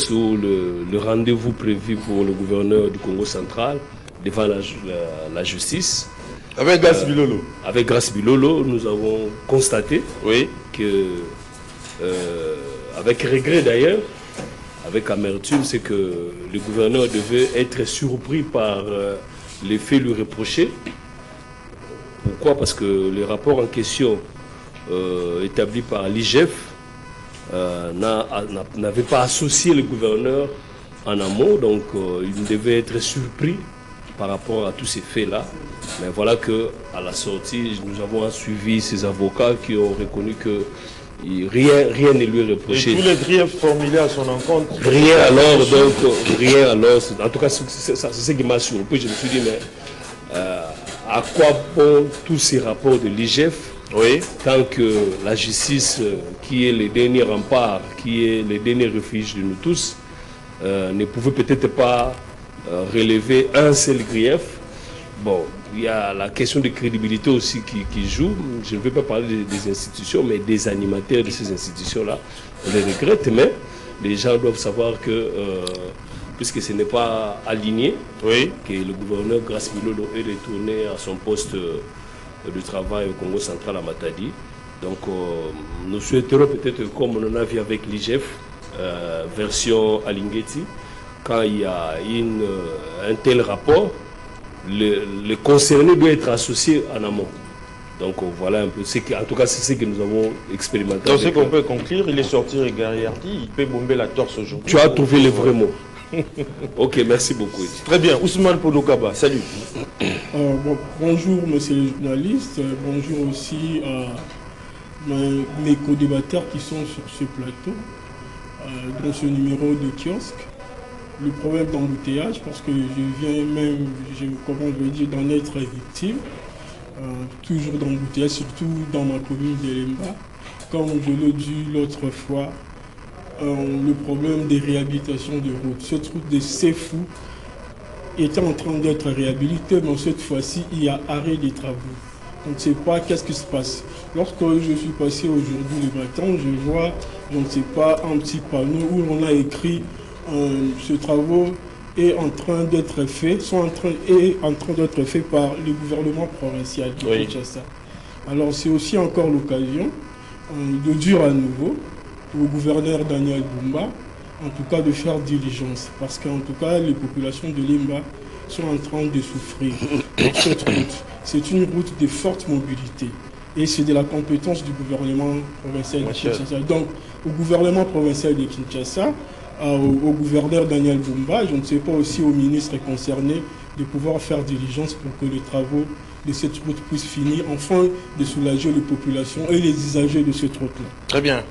sur le rendez-vous prévu pour le gouverneur du Congo central devant la justice. Avec Grace Bilolo. Avec Grace Bilolo, nous avons constaté que, avec regret d'ailleurs, avec amertume, c'est que le gouverneur devait être surpris par les faits lui reprochés. Pourquoi? Parce que le rapport en question établi par l'IGF n'avait pas associé le gouverneur en amont, donc il devait être surpris par rapport à tous ces faits-là. Mais voilà qu'à la sortie, nous avons suivi ces avocats qui ont reconnu que rien ne lui reproché. Et tous les griefs formulés à son encontre. Rien alors, donc, rien alors. En tout cas, c'est ce qui m'a surpris. Je me suis dit, mais à quoi bon tous ces rapports de l'IGF tant que la justice, qui est le dernier rempart, qui est le dernier refuge de nous tous, ne pouvait peut-être pas relever un seul grief. Bon, il y a la question de crédibilité aussi qui joue. Je ne vais pas parler des institutions, mais des animateurs de ces institutions-là. On les regrette, mais les gens doivent savoir que, puisque ce n'est pas aligné, que le gouverneur Grace Bilolo est retourné à son poste de travail au Congo central à Matadi. Donc, nous souhaiterons peut-être, comme on en a vu avec l'IGF, version Alingeti, quand il y a un tel rapport, le concerné doit être associé en amont. Donc voilà un peu, en tout cas c'est ce que nous avons expérimenté. Donc ce qu'on peut conclure, il est sorti Regariardi, il peut bomber la torse aujourd'hui. Tu as trouvé le vrai mot. Ok, merci beaucoup. Très bien, Ousmane Podokaba, salut. Bonjour monsieur le journaliste, bonjour aussi à mes co-débatteurs qui sont sur ce plateau, dans ce numéro de kiosque. Le problème d'embouteillage, parce que je viens même, comment je vais dire, d'en être victime, toujours d'embouteillage, surtout dans ma commune de Lemba. Comme je l'ai dit l'autre fois, le problème des réhabilitations de routes. Cette route de Sefou était en train d'être réhabilitée, mais cette fois-ci, il y a arrêt des travaux. On ne sait pas qu'est-ce qui se passe. Lorsque je suis passé aujourd'hui le matin, je vois, je ne sais pas, un petit panneau où on a écrit ce travaux est en train d'être fait, est en train d'être fait par le gouvernement provincial de Kinshasa. Alors c'est aussi encore l'occasion de dire à nouveau au gouverneur Daniel Bumba, en tout cas de faire diligence, parce qu'en tout cas les populations de Lemba sont en train de souffrir. Cette route, c'est une route de forte mobilité et c'est de la compétence du gouvernement provincial de Kinshasa. Donc au gouvernement provincial de Kinshasa, au gouverneur Daniel Bumba, je ne sais pas aussi aux ministres concernés de pouvoir faire diligence pour que les travaux de cette route puissent finir, afin de soulager les populations et les usagers de cette route-là. Très bien.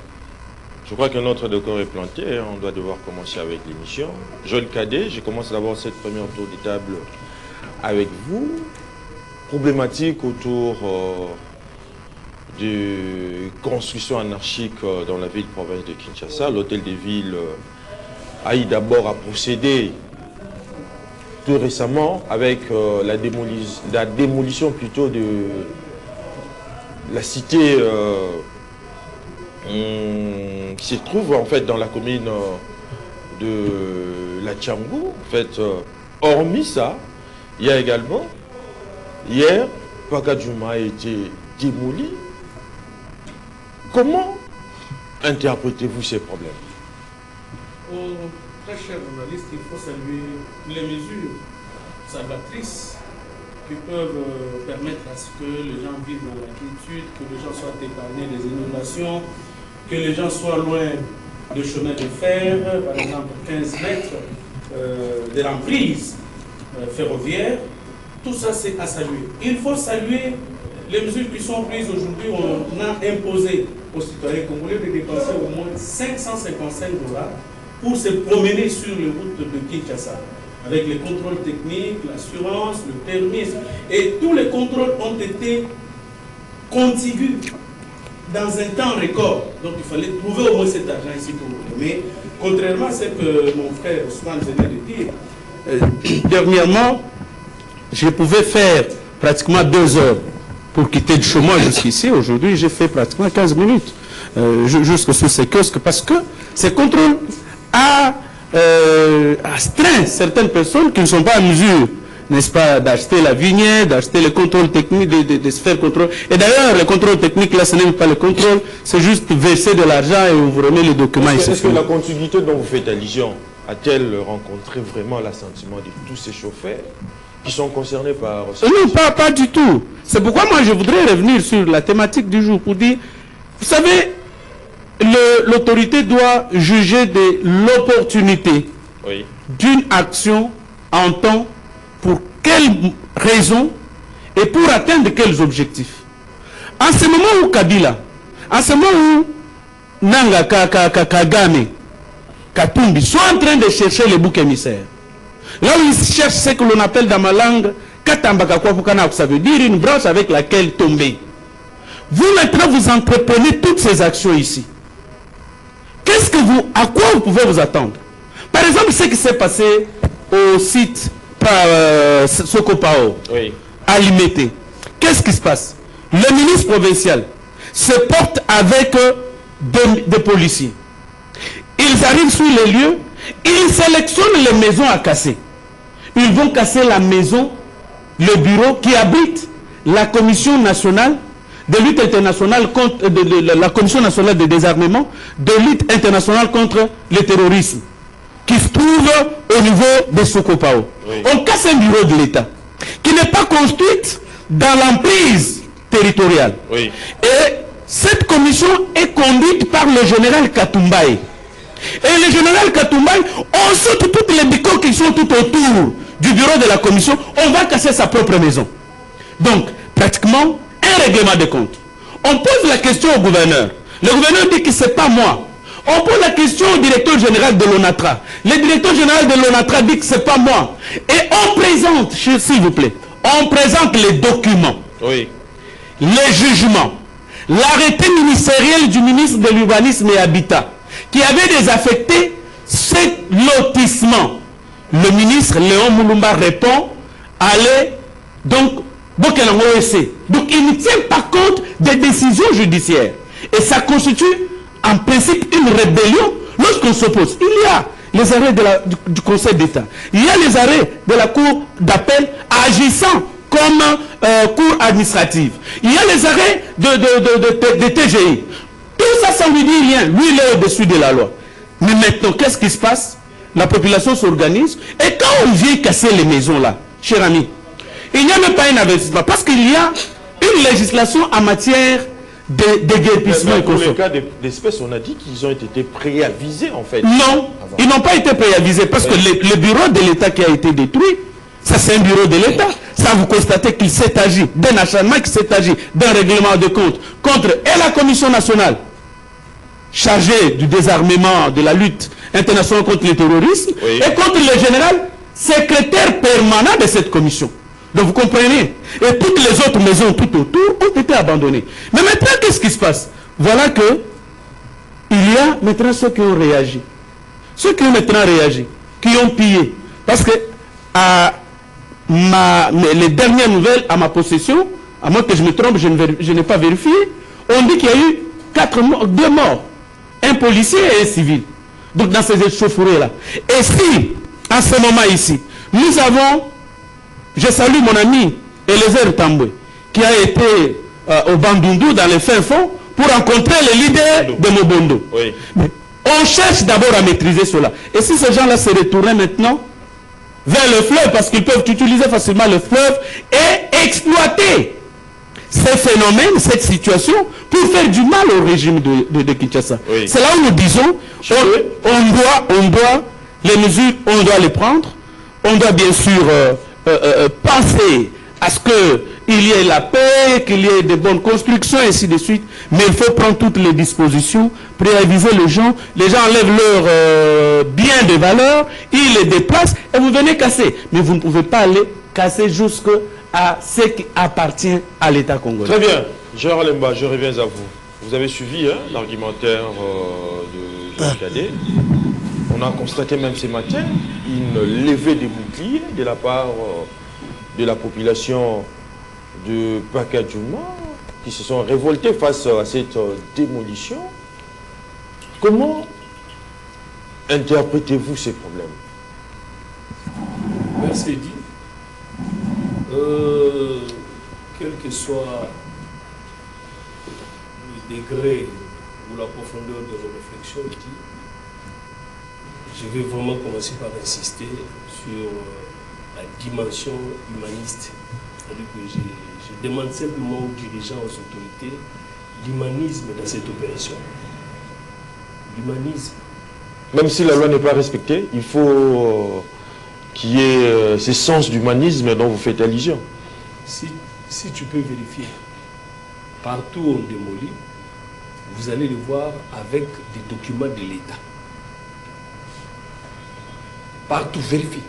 Je crois que notre décor est planté, on doit devoir commencer avec l'émission. Joël Cadet, je commence d'abord cette première tour de table avec vous. Problématique autour de construction anarchique dans la ville-province de Kinshasa. L'hôtel de ville a eu d'abord à procéder tout récemment avec la démolition plutôt de la cité qui se trouve en fait dans la commune de la Tchangou. En fait, hormis ça, il y a également, hier, Pakadjouma a été démoli. Comment interprétez-vous ces problèmes? Très cher journaliste, il faut saluer les mesures salvatrices qui peuvent permettre à ce que les gens vivent dans la quiétude, que les gens soient épargnés des inondations, que les gens soient loin de chemin de fer, par exemple 15 mètres de l'emprise ferroviaire. Tout ça, c'est à saluer. Il faut saluer les mesures qui sont prises aujourd'hui. On a imposé aux citoyens congolais de dépenser au moins 555 $ pour se promener sur les routes de Kinshasa, avec les contrôles techniques, l'assurance, le permis. Et tous les contrôles ont été contigus dans un temps record. Donc il fallait trouver au moins cet argent ici pour nous. Mais contrairement à ce que mon frère Ousmane venait de dire, dernièrement, je pouvais faire pratiquement 2 heures pour quitter le chômage jusqu'ici. Aujourd'hui, j'ai fait pratiquement 15 minutes jusque sous ces kiosques parce que ces contrôles astreint certaines personnes qui ne sont pas en mesure, n'est-ce pas, d'acheter la vignette, d'acheter les contrôles techniques, de se faire contrôle. Et d'ailleurs, les contrôles techniques, là, ce n'est pas le contrôle, c'est juste verser de l'argent et on vous remet les documents. Est-ce que la continuité dont vous faites allusion a-t-elle rencontré vraiment l'assentiment de tous ces chauffeurs qui sont concernés par... Non, pas du tout. C'est pourquoi moi je voudrais revenir sur la thématique du jour pour dire, vous savez, l'autorité doit juger de l'opportunité d'une action en temps, pour quelles raisons et pour atteindre quels objectifs. En ce moment où Kabila, en ce moment où Nanga Kagame, Katumbi sont en train de chercher les boucs émissaires, là où ils cherchent ce que l'on appelle dans ma langue Katambaka Kwafukana, ça veut dire une branche avec laquelle tomber. Vous maintenant vous entreprenez toutes ces actions ici. Qu'est-ce que à quoi vous pouvez vous attendre? Par exemple, ce qui s'est passé au site par Sokopao, à Limete. Qu'est-ce qui se passe? Le ministre provincial se porte avec des policiers. Ils arrivent sur les lieux, ils sélectionnent les maisons à casser. Ils vont casser la maison, le bureau qui abrite la Commission nationale de lutte internationale contre la Commission nationale de désarmement, de lutte internationale contre le terrorisme, qui se trouve au niveau de Sokopao. On casse un bureau de l'État qui n'est pas construite dans l'emprise territoriale. Et cette commission est conduite par le général Katumbaye. Et le général Katumbaye, on saute toutes les bicos qui sont tout autour du bureau de la commission, on va casser sa propre maison. Donc, pratiquement, un règlement de compte. On pose la question au gouverneur. Le gouverneur dit que ce n'est pas moi. On pose la question au directeur général de l'ONATRA. Le directeur général de l'ONATRA dit que ce n'est pas moi. Et on présente, s'il vous plaît, on présente les documents, les jugements, l'arrêté ministériel du ministre de l'Urbanisme et Habitat, qui avait désaffecté ce lotissement. Le ministre Léon Moulumba répond, allez, donc il ne tient pas compte des décisions judiciaires. Et ça constitue en principe une rébellion lorsqu'on s'oppose. Il y a les arrêts du Conseil d'État. Il y a les arrêts de la Cour d'appel agissant comme cour administrative. Il y a les arrêts de TGI. Tout ça, ça ne lui dit rien. Lui, il est au-dessus de la loi. Mais maintenant, qu'est-ce qui se passe? La population s'organise. Et quand on vient casser les maisons là, cher ami, il n'y a même pas un investissement. Parce qu'il y a une législation en matière de déguerpissement. Pour le cas d'espèces, on a dit qu'ils ont été préavisés en fait. Non, ils n'ont pas été préavisés parce que le bureau de l'État qui a été détruit, ça c'est un bureau de l'État. Ça vous constatez qu'il s'est agi d'un acharnement, qu'il s'est agi d'un règlement de compte contre la Commission nationale chargée du désarmement, de la lutte internationale contre le terrorisme, et contre le général secrétaire permanent de cette commission. Donc vous comprenez. Et toutes les autres maisons tout autour ont été abandonnées. Mais maintenant, qu'est-ce qui se passe? Voilà que il y a maintenant ceux qui ont réagi. Ceux qui ont maintenant réagi, qui ont pillé. Parce que les dernières nouvelles à ma possession, à moins que je me trompe, je n'ai pas vérifié, on dit qu'il y a eu 2 morts. Un policier et un civil. Donc dans ces échauffourées-là. Et si, à ce moment ici, nous avons... Je salue mon ami Eliezer Tambwe, qui a été au Bandundu dans les fins fonds pour rencontrer les leaders de Mobondo. Mais on cherche d'abord à maîtriser cela. Et si ces gens-là se retournaient maintenant vers le fleuve, parce qu'ils peuvent utiliser facilement le fleuve et exploiter ces phénomènes, cette situation, pour faire du mal au régime de Kinshasa. C'est là où nous disons, on doit les mesures, on doit les prendre, on doit bien sûr... penser à ce qu'il y ait la paix, qu'il y ait de bonnes constructions, et ainsi de suite. Mais il faut prendre toutes les dispositions, préaviser les gens enlèvent leurs biens de valeur, ils les déplacent, et vous venez casser. Mais vous ne pouvez pas aller casser jusqu'à ce qui appartient à l'État congolais. Très bien. Gérard Lemba, je reviens à vous. Vous avez suivi l'argumentaire de Jean Cadet. On a constaté même ce matin une levée des boucliers de la part de la population de Pakadjouma qui se sont révoltés face à cette démolition. Comment interprétez-vous ces problèmes? Merci dit. Quel que soit le degré ou la profondeur de nos réflexions, je vais vraiment commencer par insister sur la dimension humaniste. C'est-à-dire que je demande simplement aux dirigeants, aux autorités, l'humanisme dans cette opération. L'humanisme. Même si la loi n'est pas respectée, il faut qu'il y ait ce sens d'humanisme dont vous faites allusion. Si tu peux vérifier, partout où on démolit, vous allez le voir avec des documents de l'État. Partout, vérifie.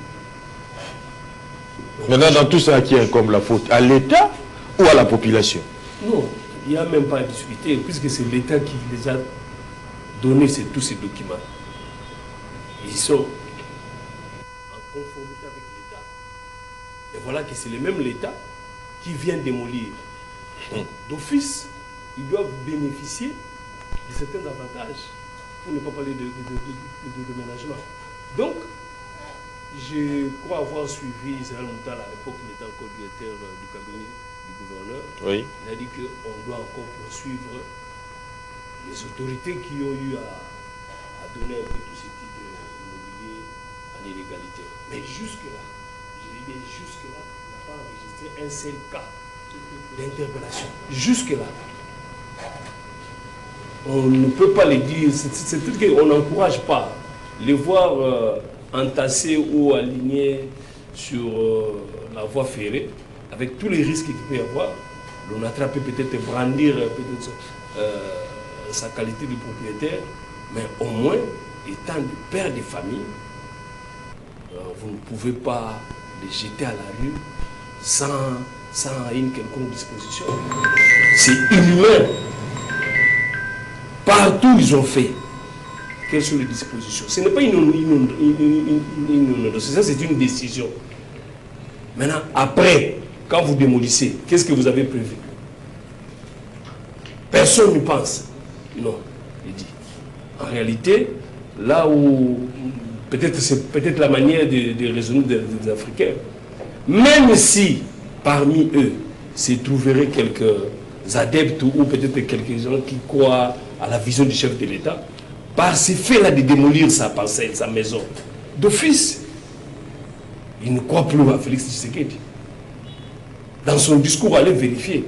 Maintenant, dans tout ça, à qui incombe la faute? À l'État ou à la population? Non, il n'y a même pas à discuter, puisque c'est l'État qui les a donné tous ces documents. Ils sont en conformité avec l'État. Et voilà que c'est le même l'État qui vient démolir. Donc, d'office, ils doivent bénéficier de certains avantages, pour ne pas parler de déménagement. Donc, je crois avoir suivi Israël Moutal à l'époque, il était encore directeur du cabinet du gouverneur. Oui. Il a dit qu'on doit encore poursuivre les autorités qui ont eu à donner un peu tous ces titres immobiliers en illégalité. Mais jusque-là, je l'ai dit, jusque-là, on n'a pas enregistré un seul cas d'interpellation. Jusque-là. On ne peut pas le dire, c'est-à-dire qu'on n'encourage pas les voir entassés ou alignés sur la voie ferrée, avec tous les risques qu'il peut y avoir. L'on attraper peut-être, brandir peut-être sa qualité de propriétaire, mais au moins, étant le père de famille, vous ne pouvez pas les jeter à la rue sans une quelconque disposition. C'est inhumain. Partout ils ont fait. Quelles sont les dispositions? Ce n'est pas une inondation, ça c'est une décision. Maintenant, après, quand vous démolissez, qu'est-ce que vous avez prévu? Personne ne pense. Non, il dit. En réalité, là où c'est peut-être la manière de raisonner des Africains, même si parmi eux se trouveraient quelques adeptes ou peut-être quelques gens qui croient à la vision du chef de l'État, par ces faits-là de démolir sa parcelle, sa maison, d'office, il ne croit plus à Félix Tshisekedi. Dans son discours, allez vérifier.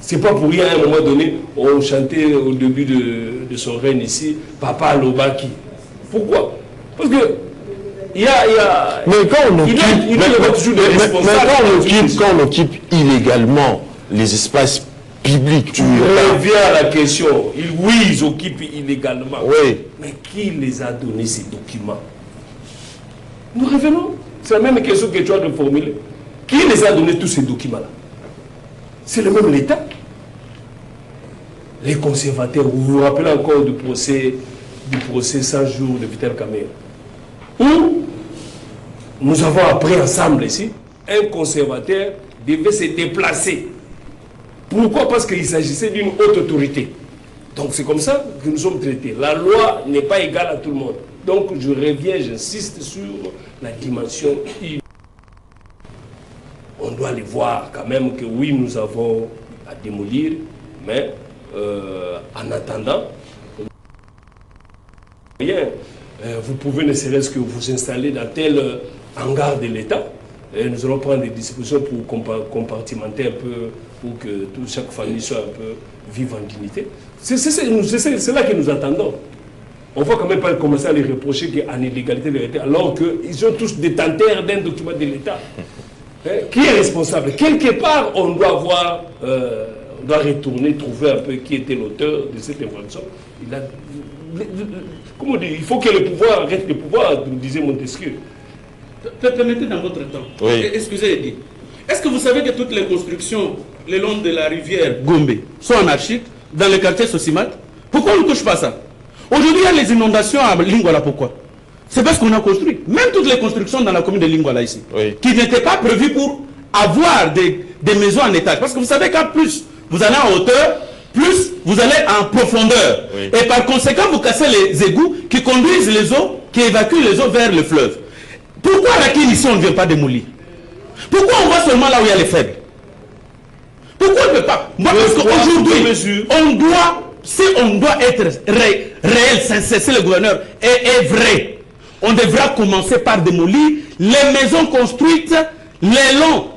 C'est pas pour rien, à un moment donné, on chantait au début de son règne ici, Papa Lobaki. Pourquoi? Parce que il y a mais quand on occupe illégalement les espaces publics, tu reviens à la question. Oui, ils occupent illégalement. Oui. Mais qui les a donné ces documents? Nous revenons. C'est la même question que tu as de formuler. Qui les a donné tous ces documents-là? C'est le même l'État. Les conservateurs, vous vous rappelez encore du procès 100 jours de Vital Kamerhe, où nous avons appris ensemble ici, un conservateur devait se déplacer. Pourquoi? Parce qu'il s'agissait d'une haute autorité. Donc c'est comme ça que nous sommes traités. La loi n'est pas égale à tout le monde. Donc je reviens, j'insiste sur la dimension. On doit les voir quand même que oui, nous avons à démolir, mais en attendant, vous pouvez ne serait-ce que vous installer dans tel hangar de l'État. Et nous allons prendre des dispositions pour compartimenter un peu, pour que chaque famille soit un peu vive en dignité. C'est là que nous attendons. On ne va quand même pas commencer à les reprocher qu'en illégalité de l'État, alors qu'ils sont tous détenteurs d'un document de l'État. Qui est responsable? Quelque part, on doit voir, on doit retourner, trouver un peu qui était l'auteur de cette information. Comment dire? Il faut que le pouvoir arrête le pouvoir, disait Montesquieu. Permettez dans votre temps. Oui. Excusez, Eddy. Est-ce que vous savez que toutes les constructions le long de la rivière Gombe sont anarchiques dans le quartier Sosimat? Pourquoi on ne touche pas ça? Aujourd'hui, il y a les inondations à Lingwala. Pourquoi? C'est parce qu'on a construit. Même toutes les constructions dans la commune de Lingwala ici, oui, qui n'étaient pas prévues pour avoir des maisons en étage. Parce que vous savez qu'en plus, vous allez en hauteur, plus vous allez en profondeur. Oui. Et par conséquent, vous cassez les égouts qui conduisent les eaux, qui évacuent les eaux vers le fleuve. Pourquoi Rakin ici on ne vient pas démolir? Pourquoi on va seulement là où il y a les faibles? Pourquoi on ne peut pas? Moi, parce qu'aujourd'hui, si on doit être réel, sincère, si le gouverneur est vrai, on devra commencer par démolir les maisons construites le long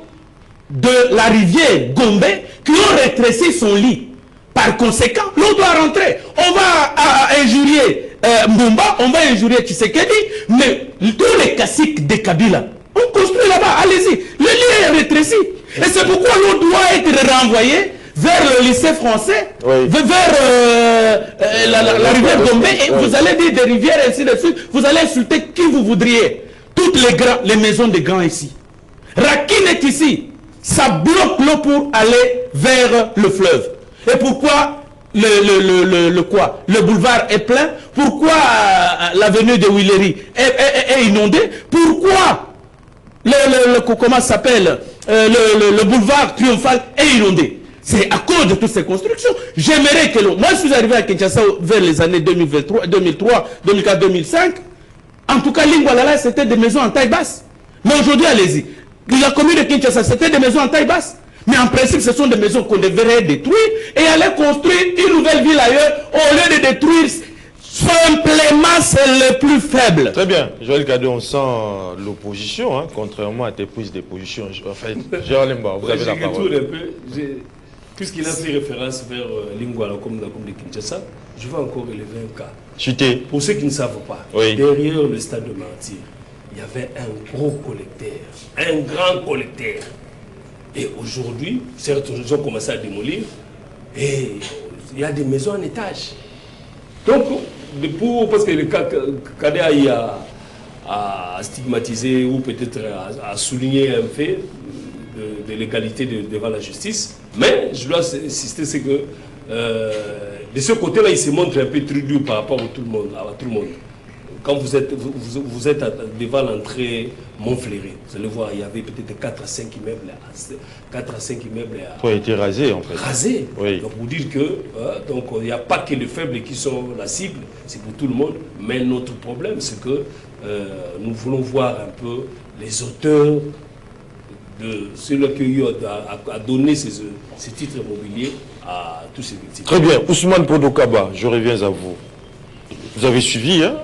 de la rivière Gombe qui ont rétréci son lit. Par conséquent, l'eau doit rentrer. On va injurier Mbumba, on va injurier Tshisekedi, mais tous les caciques des Kabila, on construit là-bas, allez-y. Le lit est rétréci. Et c'est pourquoi l'eau doit être renvoyée vers le lycée français, oui, vers la rivière Gombe, et vous allez dire des rivières, ainsi de suite, vous allez insulter qui vous voudriez. Toutes les maisons des grands ici. Rakin est ici. Ça bloque l'eau pour aller vers le fleuve. Et pourquoi le boulevard est plein? Pourquoi l'avenue de Willery est inondée? Pourquoi comment ça s'appelle le boulevard Triomphal est inondé? C'est à cause de toutes ces constructions. J'aimerais que moi je suis arrivé à Kinshasa vers les années 2003, 2004, 2005. En tout cas, Lingwalala, c'était des maisons en taille basse. Mais aujourd'hui, allez-y. La commune de Kinshasa, c'était des maisons en taille basse. Mais en principe, ce sont des maisons qu'on devrait détruire et aller construire une nouvelle ville ailleurs au lieu de détruire simplement c'est le plus faible. Très bien. Joël Cadeau, on sent l'opposition, hein, contrairement à tes prises de position. Enfin, Gérald Lemba, vous avez la parole. Puisqu'il a fait référence vers Lingwala comme la commune de Kinshasa, je vais encore élever un cas. Chuté. Pour ceux qui ne savent pas, oui, derrière le stade de Martyr, il y avait un gros collecteur, un grand collecteur. Et aujourd'hui, certes, ils ont commencé à démolir et il y a des maisons en étage. Donc, parce que le cas Kadé a stigmatisé ou peut-être à souligner un fait de l'égalité devant la justice, mais je dois insister, c'est que de ce côté-là, il se montre un peu trudu par rapport à tout le monde. Quand vous êtes devant l'entrée Montfleury, vous allez voir, il y avait peut-être 4 à 5 immeubles. 4 à 5 immeubles qui ont été rasés, en fait. Rasés. Oui. Donc vous dire que donc il n'y a pas que les faibles qui sont la cible, c'est pour tout le monde. Mais notre problème, c'est que nous voulons voir un peu les auteurs de ceux qui a donné ces titres immobiliers à tous ces victimes. Très bien. Ousmane Podokaba, je reviens à vous. Vous avez suivi, hein,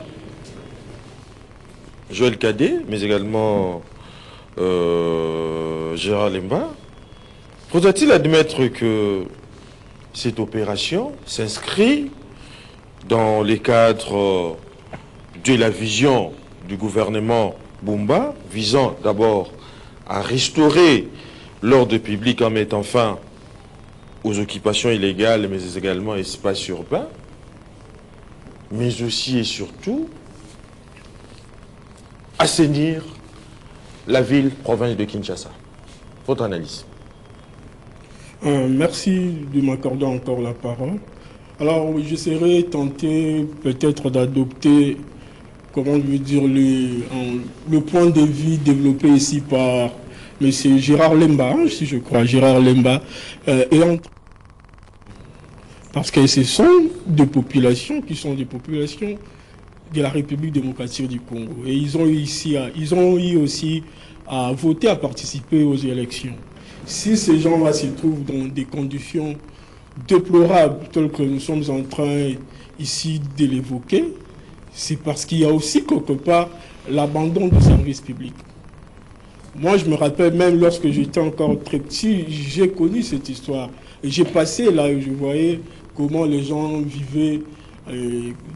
Joël Cadet, mais également Gérard Lemba. Faudra-t-il admettre que cette opération s'inscrit dans les cadres de la vision du gouvernement Bumba, visant d'abord à restaurer l'ordre public en mettant fin aux occupations illégales, mais également espaces urbains, mais aussi et surtout assainir la ville-province de Kinshasa. Votre analyse. Merci de m'accorder encore la parole. Alors, oui, je serais tenté peut-être d'adopter, comment je veux dire, le point de vue développé ici par M. Gérard Lemba, si je crois, Gérard Lemba, parce que ce sont des populations qui sont des populations de la République démocratique du Congo. Et ils ont eu aussi à voter, à participer aux élections. Si ces gens-là se trouvent dans des conditions déplorables, telles que nous sommes en train ici de l'évoquer, c'est parce qu'il y a aussi quelque part l'abandon du service public. Moi, je me rappelle même lorsque j'étais encore très petit, j'ai connu cette histoire. Et j'ai passé là où je voyais comment les gens vivaient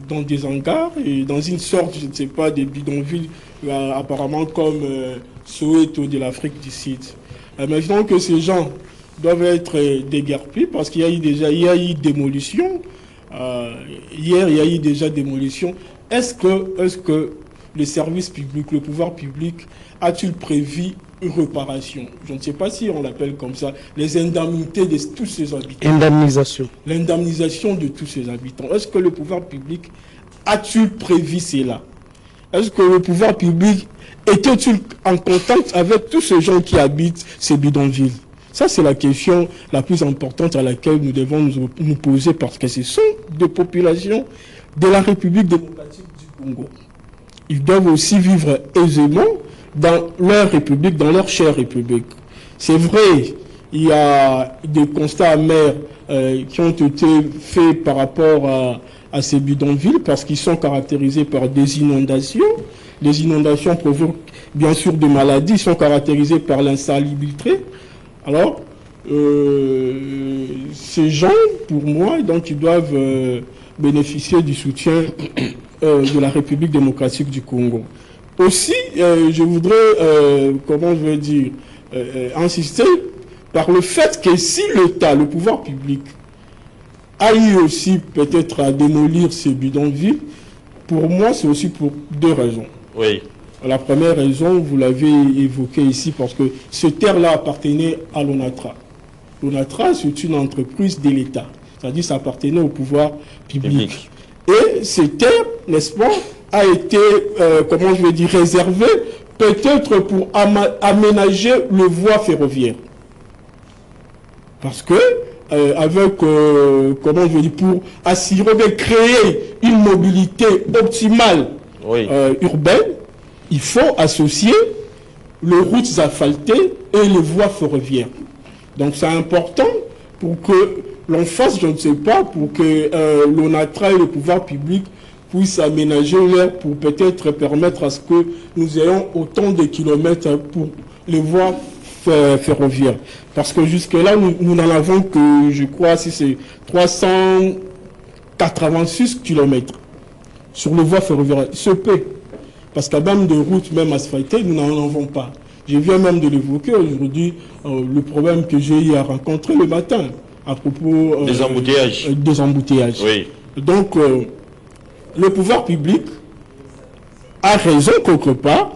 dans des hangars et dans une sorte, je ne sais pas, des bidonvilles, apparemment comme Soweto de l'Afrique du Sud. Imaginons que ces gens doivent être déguerpis parce qu'il y a eu démolition. Hier, il y a eu déjà démolition. Est-ce que le service public, le pouvoir public, a-t-il prévu une réparation? Je ne sais pas si on l'appelle comme ça. Les indemnités de tous ces habitants. Indemnisation. L'indemnisation de tous ces habitants. Est-ce que le pouvoir public a-t-il prévu cela? Est-ce que le pouvoir public était-il en contact avec tous ces gens qui habitent ces bidonvilles? Ça, c'est la question la plus importante à laquelle nous devons nous poser, parce que ce sont des populations de la République démocratique du Congo. Ils doivent aussi vivre aisément dans leur République, dans leur chère République. C'est vrai, il y a des constats amers qui ont été faits par rapport à ces bidonvilles, parce qu'ils sont caractérisés par des inondations. Les inondations provoquent bien sûr des maladies, ils sont caractérisés par l'insalubrité. Alors, ces gens, pour moi, donc, ils doivent bénéficier du soutien de la République démocratique du Congo. Aussi, je voudrais, comment je veux dire, insister par le fait que si l'État, le pouvoir public, a eu aussi peut-être à démolir ces bidonvilles, pour moi, c'est aussi pour deux raisons. Oui. La première raison, vous l'avez évoqué ici, parce que ce terre-là appartenait à l'ONATRA. L'ONATRA, c'est une entreprise de l'État, c'est-à-dire ça appartenait au pouvoir public. Et ce terre, n'est-ce pas, a été, comment je vais dire, réservé peut-être pour aménager le voie ferroviaire. Parce que, avec, comment je vais dire, pour assurer de créer une mobilité optimale urbaine, il faut associer les routes asphaltées et les voies ferroviaires. Donc c'est important pour que l'on fasse, je ne sais pas, pour que l'ONATRA et le pouvoir public puissent aménager l'air pour peut-être permettre à ce que nous ayons autant de kilomètres pour les voies ferroviaires. Parce que jusque-là, nous n'en avons que, je crois, si c'est 386 kilomètres sur les voies ferroviaires. Ce peut. Parce qu'à même de routes, même asphaltées, nous n'en avons pas. Je viens même de l'évoquer aujourd'hui, le problème que j'ai eu à rencontrer le matin à propos des embouteillages. Des embouteillages. Oui. Donc, le pouvoir public a raison, quelque part,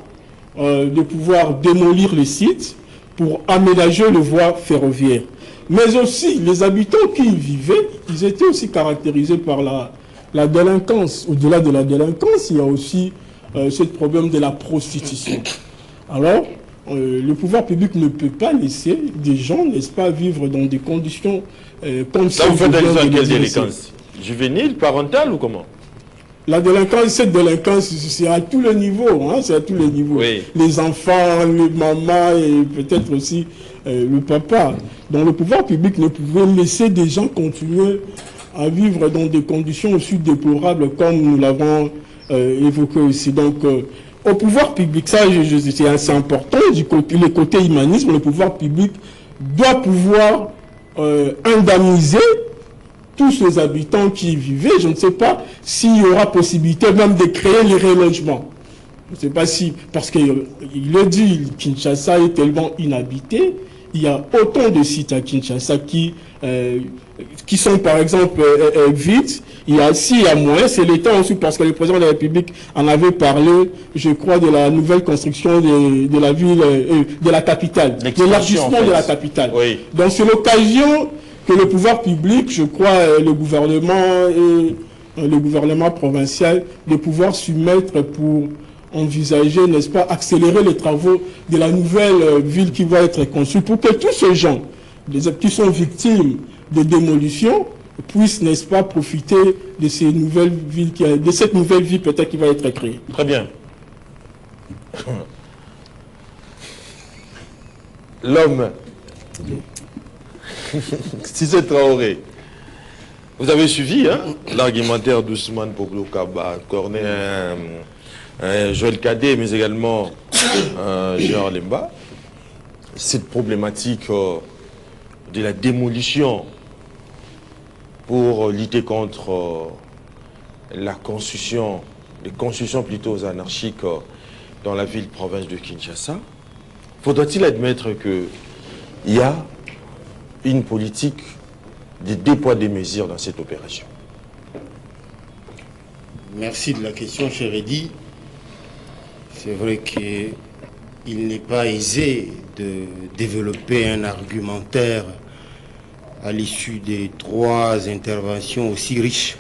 de pouvoir démolir les sites pour aménager les voies ferroviaires. Mais aussi, les habitants qui y vivaient, ils étaient aussi caractérisés par la délinquance. Au-delà de la délinquance, il y a aussi ce problème de la prostitution. Alors, le pouvoir public ne peut pas laisser des gens, n'est-ce pas, vivre dans des conditions comme ça. Vous faites allusion à quelle délinquance? Juvénile, parentale ou comment? La délinquance, cette délinquance, c'est à tous les niveaux, hein, c'est à tous les niveaux. Oui. Les enfants, les mamans et peut-être aussi le papa. Donc le pouvoir public ne pouvait laisser des gens continuer à vivre dans des conditions aussi déplorables comme nous l'avons évoqué aussi. Donc au pouvoir public, ça c'est assez important, le côté humanisme, le pouvoir public doit pouvoir indemniser tous les habitants qui y vivaient. Je ne sais pas s'il y aura possibilité même de créer les relogements. Je ne sais pas si, parce qu'il le dit, Kinshasa est tellement inhabité, il y a autant de sites à Kinshasa qui sont par exemple vides. Il y a moins, c'est l'État aussi, parce que le président de la République en avait parlé, je crois, de la nouvelle construction de la ville, de la capitale, de l'élargissement de la capitale. Oui. Donc c'est l'occasion que le pouvoir public, je crois, le gouvernement provincial, de pouvoir s'y mettre pour envisager, n'est-ce pas, accélérer les travaux de la nouvelle ville qui va être construite, pour que tous ces gens qui sont victimes de démolition puissent, n'est-ce pas, profiter de ces nouvelles villes, de cette nouvelle ville peut-être qui va être créée. Très bien. L'homme. Cissé Traoré. Vous avez suivi l'argumentaire d'Ousmane Poklo-Kaba, Cornet, Joël Cadet, mais également Gérard Lemba. Cette problématique de la démolition pour lutter contre la construction, les constructions plutôt anarchiques dans la ville-province de Kinshasa. Faudra-t-il admettre qu'il y a une politique de deux poids, deux mesures dans cette opération? Merci de la question, cher Eddy. C'est vrai qu'il n'est pas aisé de développer un argumentaire à l'issue des trois interventions aussi riches.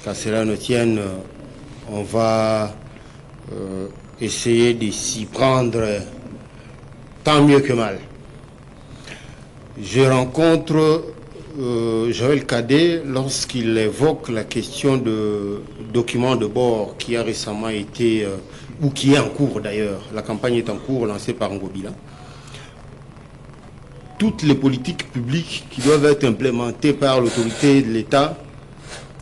Qu'à cela ne tienne, on va essayer de s'y prendre tant mieux que mal. je rencontre Joël Cadet lorsqu'il évoque la question de documents de bord qui a récemment été, ou qui est en cours d'ailleurs, la campagne est en cours lancée par Ngobila. Toutes les politiques publiques qui doivent être implémentées par l'autorité de l'État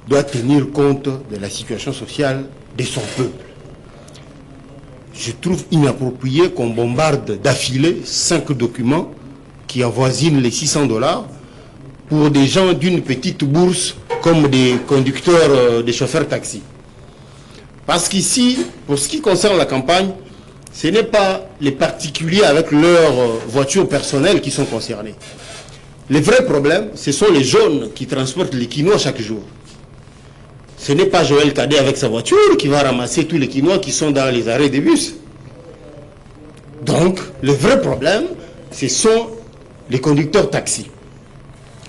doivent tenir compte de la situation sociale de son peuple. Je trouve inapproprié qu'on bombarde d'affilée 5 documents qui avoisinent les $600 pour des gens d'une petite bourse comme des conducteurs, des chauffeurs taxi. Parce qu'ici, pour ce qui concerne la campagne, ce n'est pas les particuliers avec leurs voitures personnelles qui sont concernés. Les vrais problèmes, ce sont les jeunes qui transportent les quinois chaque jour. Ce n'est pas Joël Cadet avec sa voiture qui va ramasser tous les quinois qui sont dans les arrêts des bus. Donc, le vrai problème, ce sont les conducteurs taxi.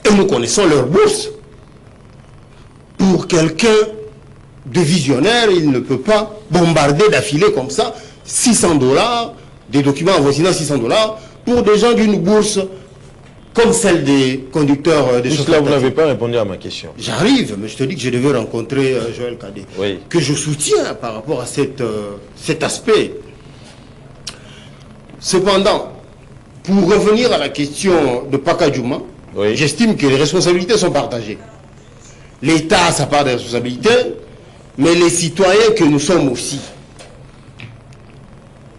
Et nous connaissons leur bourse. Pour quelqu'un de visionnaire, il ne peut pas bombarder d'affilée comme ça $600, des documents avoisinant $600 pour des gens d'une bourse comme celle des conducteurs de chauffeurs. Vous n'avez pas répondu à ma question. J'arrive, mais je te dis que je devais rencontrer Joël Cadet. Oui. Que je soutiens par rapport à cet aspect. Cependant, pour revenir à la question de Pakadjouma, oui, j'estime que les responsabilités sont partagées. L'État a sa part de responsabilité, mais les citoyens que nous sommes aussi.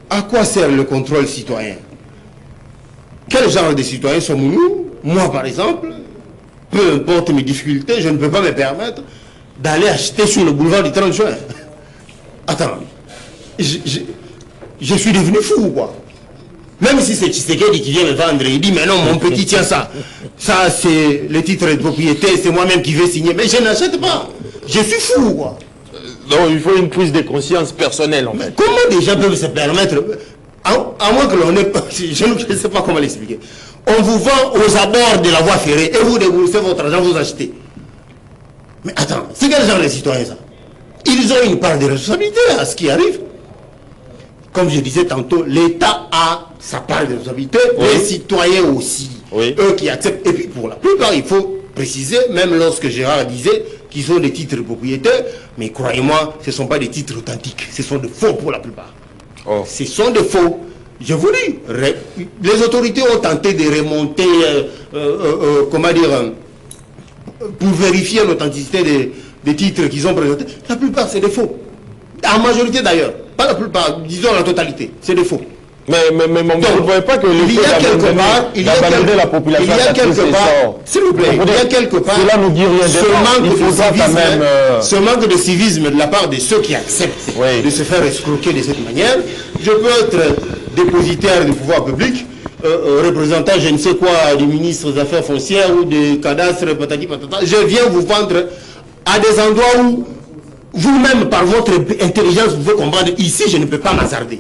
À quoi sert le contrôle citoyen? Quel genre de citoyens sommes-nous? Moi, par exemple, peu importe mes difficultés, je ne peux pas me permettre d'aller acheter sur le boulevard du 30 juin. Attends, je suis devenu fou, quoi. Même si c'est Tshisekedi qui vient me vendre, il dit, mais non, mon petit, tiens ça. Ça, c'est le titre de propriété, c'est moi-même qui vais signer. Mais je n'achète pas. Je suis fou, quoi. Donc, il faut une prise de conscience personnelle, en fait. Comment des gens peuvent se permettre, à moins que l'on ait pas, je ne sais pas comment l'expliquer. On vous vend aux abords de la voie ferrée et vous déboursez votre argent, vous achetez. Mais attends, c'est quel genre de citoyens, ça? Ils ont une part de responsabilité à ce qui arrive. Comme je disais tantôt, l'État a sa part de responsabilité, oui, les citoyens aussi, oui, eux qui acceptent. Et puis pour la plupart, il faut préciser, même lorsque Gérard disait qu'ils ont des titres de propriété, mais croyez-moi, ce ne sont pas des titres authentiques, ce sont de faux pour la plupart. Oh. Ce sont de faux. Je vous dis, les autorités ont tenté de remonter, comment dire, pour vérifier l'authenticité des titres qu'ils ont présentés. La plupart, c'est des faux. En majorité d'ailleurs, pas la plupart, disons la totalité, c'est des faux. Mais vous ne voyez pas que il y a quelque part, il y a quelque part, s'il vous plaît, il y a quelque part, cela nous dit rien ce manque de civisme de la part de ceux qui acceptent, oui, de se faire escroquer de cette manière. Je peux être dépositaire du pouvoir public, représentant je ne sais quoi du ministre des Affaires foncières ou des cadastres, patati patata. Je viens vous vendre à des endroits où vous-même, par votre intelligence, vous pouvez comprendre, ici, je ne peux pas m'hasarder.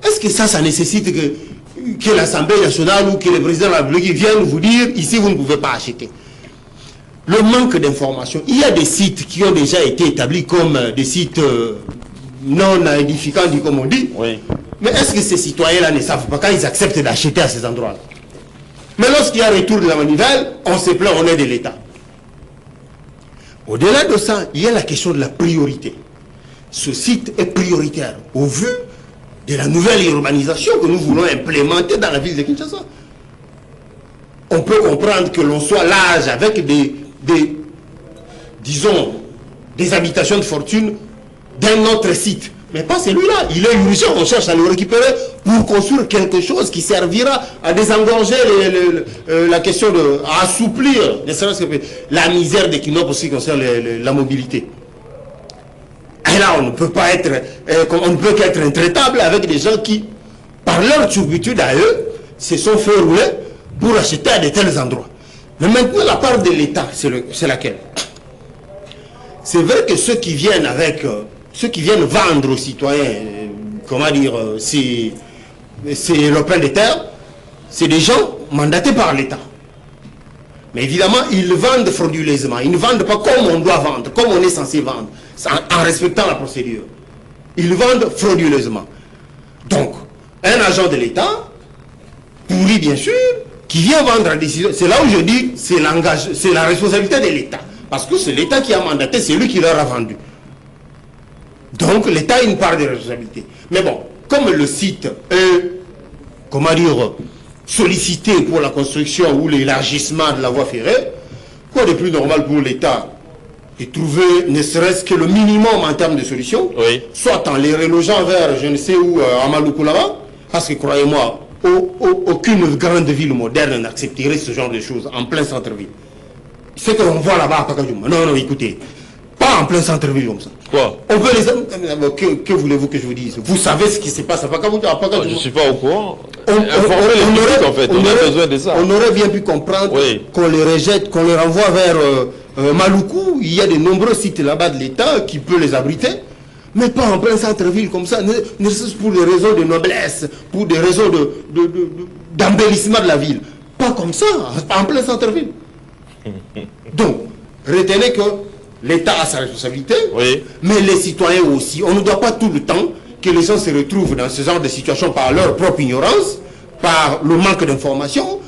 Est-ce que ça nécessite que l'Assemblée nationale ou que le président de la République vienne vous dire, ici, vous ne pouvez pas acheter? Le manque d'information. Il y a des sites qui ont déjà été établis comme des sites non édifiants, comme on dit. Oui. Mais est-ce que ces citoyens-là ne savent pas quand ils acceptent d'acheter à ces endroits-là? Mais lorsqu'il y a retour de la manivelle, on se plaint, on est de l'État. Au-delà de ça, il y a la question de la priorité. Ce site est prioritaire au vu de la nouvelle urbanisation que nous voulons implémenter dans la ville de Kinshasa. On peut comprendre que l'on soit large avec disons, des habitations de fortune d'un autre site. Mais pas celui-là. Il est urgent, on cherche à le récupérer pour construire quelque chose qui servira à désengorger la question de... à assouplir la misère des Kinois pour ce qui concerne la mobilité. Et là, on ne peut pas être... on ne peut qu'être intraitable avec des gens qui, par leur turpitude à eux, se sont fait rouler pour acheter à de tels endroits. Mais maintenant, la part de l'État, c'est laquelle? C'est vrai que ceux qui viennent avec... ceux qui viennent vendre aux citoyens, comment dire, c'est lopin de terre, c'est des gens mandatés par l'État. Mais évidemment, ils vendent frauduleusement. Ils ne vendent pas comme on doit vendre, comme on est censé vendre, en respectant la procédure. Ils vendent frauduleusement. Donc, un agent de l'État pourrit bien sûr qui vient vendre la décision. C'est là où je dis c'est la responsabilité de l'État. Parce que c'est l'État qui a mandaté, c'est lui qui leur a vendu. Donc l'État a une part de responsabilité. Mais bon, comme le site est, comment dire, sollicité pour la construction ou l'élargissement de la voie ferrée, quoi de plus normal pour l'État de trouver ne serait-ce que le minimum en termes de solutions, oui. Soit en les relogeant vers je ne sais où, à Maluku là-bas, parce que croyez-moi, aucune grande ville moderne n'accepterait ce genre de choses en plein centre-ville. Ce que l'on voit là-bas à Pakajouma, non, écoutez, pas en plein centre-ville comme ça. Quoi? On peut les... Que voulez-vous que je vous dise? Vous savez ce qui se passe à Pakajouma? Je ne suis pas au courant. On a besoin de ça. On aurait bien pu comprendre qu'on les rejette, qu'on les renvoie vers Maluku. Il y a de nombreux sites là-bas de l'État qui peuvent les abriter, mais pas en plein centre-ville comme ça, ne serait-ce pour des raisons de noblesse, pour des raisons d'embellissement de la ville. Pas comme ça, en plein centre-ville. Donc, retenez que l'État a sa responsabilité, mais les citoyens aussi. On ne doit pas tout le temps que les gens se retrouvent dans ce genre de situation par leur propre ignorance, par le manque d'information,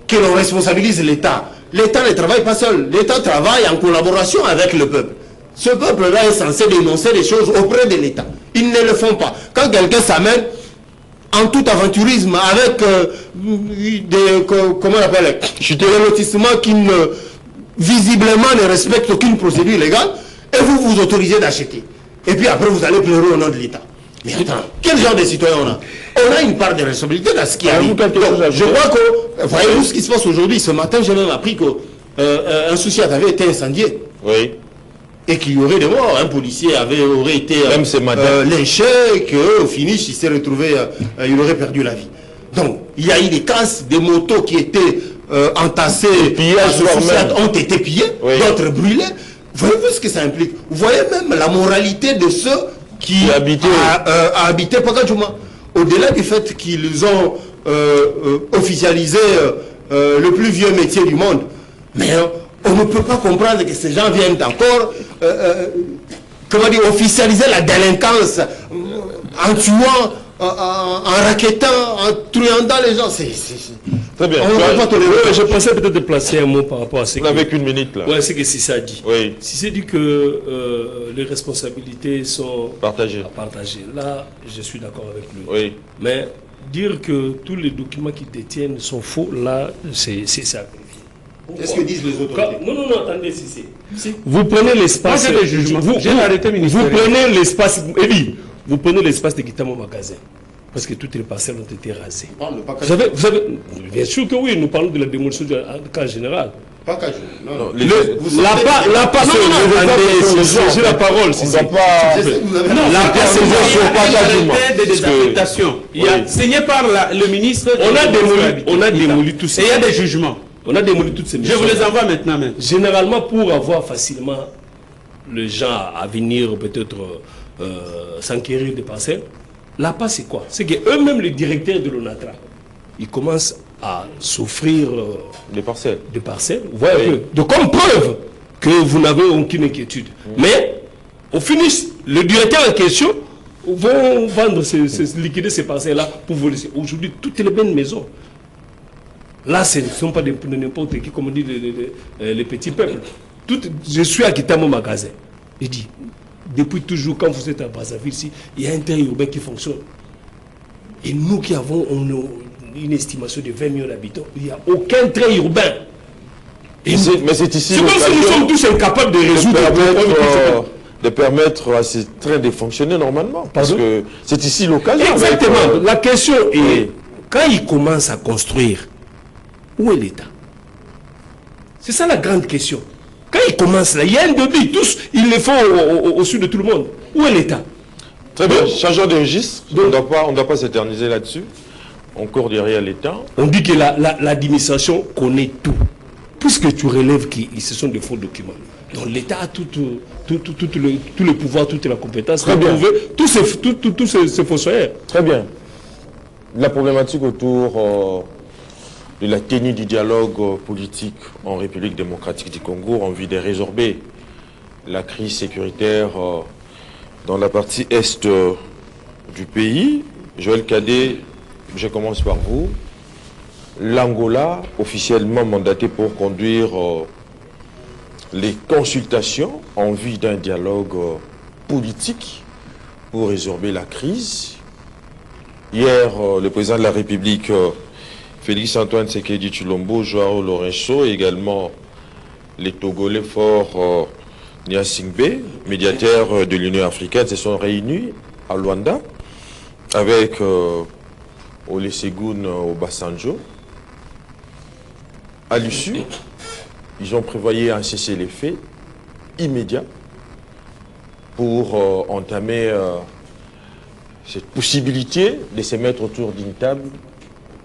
que l'on responsabilise l'État. L'État ne travaille pas seul, l'État travaille en collaboration avec le peuple. Ce peuple-là est censé dénoncer les choses auprès de l'État. Ils ne le font pas. Quand quelqu'un s'amène en tout aventurisme avec comment on appelle, des lotissements qui visiblement ne respectent aucune procédure légale, et vous autorisez d'acheter. Et puis après vous allez pleurer au nom de l'État. Mais attends, quel genre de citoyen on a? On a une part de responsabilité dans ce qui arrive. Je crois que, voyez-vous ce qui se passe aujourd'hui? Ce matin, j'ai même appris qu'un Souciat avait été incendié. Oui. Et qu'il y aurait des morts. Un policier aurait été lynché, et qu'au finish, il s'est retrouvé, il aurait perdu la vie. Donc, il y a eu des casses, des motos qui étaient entassées, ont été pillées, d'autres brûlées. Voyez-vous ce que ça implique? Vous voyez même la moralité de ceux qui habitaient Pakajouma. Au-delà du fait qu'ils ont officialisé le plus vieux métier du monde, mais on ne peut pas comprendre que ces gens viennent encore comment dire, officialiser la délinquance en tuant, en raquettant, en truandant les gens. Très bien. Je pensais peut-être de placer un mot par rapport à ce que... Avec une minute là. Ouais, c'est que Sissa dit. Oui. Sissa dit que les responsabilités sont partagées. Là, je suis d'accord avec lui. Oui. Mais dire que tous les documents qu'ils détiennent sont faux, là, c'est ça. Qu'est-ce que disent les autorités? Non, attendez, si. Vous prenez l'espace... Moi, j'ai des jugements. J'ai arrêté ministériel. Vous prenez l'espace... Elie, vous prenez l'espace de Kitamo Magasin. Parce que toutes les parcelles ont été rasées. Vous savez, bien sûr que oui, nous parlons de la démolition du cas général. Pas qu'à jouer. Non. La passe, j'ai la parole. On ne doit pas... La passe, c'est des affectations. Il y a signé par le ministre... On a démoli tout ça. Et il y a des jugements. On a démoli toutes ces maisons. Je vous les envoie maintenant même. Généralement, pour avoir facilement les gens à venir peut-être s'enquérir des parcelles, la passe c'est quoi? C'est qu'eux-mêmes, les directeurs de l'ONATRA, ils commencent à s'offrir des parcelles. Vous voyez un peu. Donc comme preuve que vous n'avez aucune inquiétude. Mais au finish, le directeur en question vont vendre, liquider ces parcelles-là pour vous laisser. Aujourd'hui, toutes les belles maisons. Là, ce ne sont pas de n'importe qui, comme on dit les petits peuples. Je suis à Kitamo Magasin. Je dis, depuis toujours, quand vous êtes à Brazzaville, ici, il y a un terrain urbain qui fonctionne. Et nous qui avons une estimation de 20 millions d'habitants, il n'y a aucun train urbain. Mais c'est ici. C'est comme si nous sommes tous incapables de résoudre de permettre à ces trains de fonctionner normalement. Parce que c'est ici l'occasion. Exactement. La question est, quand ils commencent à construire, où est l'État? C'est ça la grande question. Quand ils commencent là, il y a un débit, tous, ils le font au-dessus de tout le monde. Où est l'État? Très bien, changeons de registre. On ne doit pas s'éterniser là-dessus. On court derrière l'État. On dit que l'administration connaît tout. Puisque tu relèves que ce sont des faux documents. Donc l'État a tout le pouvoir, toute la compétence. Très bien. Tous ces fossoyeurs. Très bien. La problématique autour de la tenue du dialogue politique en République démocratique du Congo en vue de résorber la crise sécuritaire dans la partie est du pays. Joël Cadet, je commence par vous. l'Angola, officiellement mandaté pour conduire les consultations en vue d'un dialogue politique pour résorber la crise. Hier, le président de la République, Félix Antoine Tshisekedi Tshilombo, Joao Lourenço, et également les Togolais forts Nyasingbe, médiateurs de l'Union africaine, se sont réunis à Luanda avec Olusegun Obasanjo. À l'issue, ils ont prévoyé un cessez-le-feu immédiat pour entamer cette possibilité de se mettre autour d'une table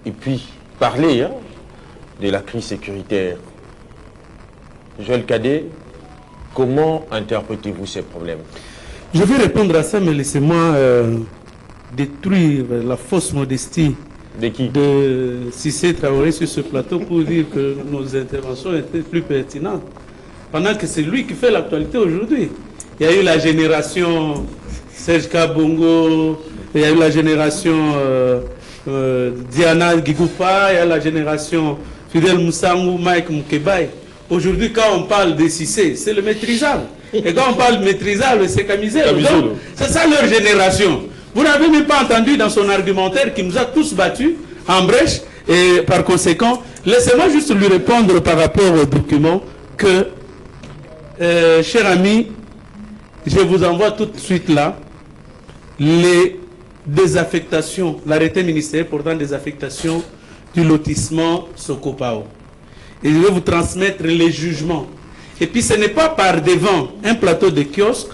et puis parler de la crise sécuritaire. Joël Cadet, comment interprétez-vous ces problèmes? Je vais répondre à ça, mais laissez-moi détruire la fausse modestie de qui? De Cissé Traoré sur ce plateau pour dire que nos interventions étaient plus pertinentes. Pendant que c'est lui qui fait l'actualité aujourd'hui. Il y a eu la génération Serge Kabongo, il y a eu la génération Diana Gigoupa, il y a la génération Fidel Moussangou, Mike Moukebaye. Aujourd'hui, quand on parle de Cissé, c'est le maîtrisable. Et quand on parle de maîtrisable, c'est Camisero. C'est ça leur génération. Vous n'avez même pas entendu dans son argumentaire qui nous a tous battus en brèche. Et par conséquent, laissez-moi juste lui répondre par rapport au document que, cher ami, je vous envoie tout de suite là les désaffectations, l'arrêté ministériel portant des affectations du lotissement Sokopao. Et je vais vous transmettre les jugements. Et puis ce n'est pas par devant un plateau de kiosque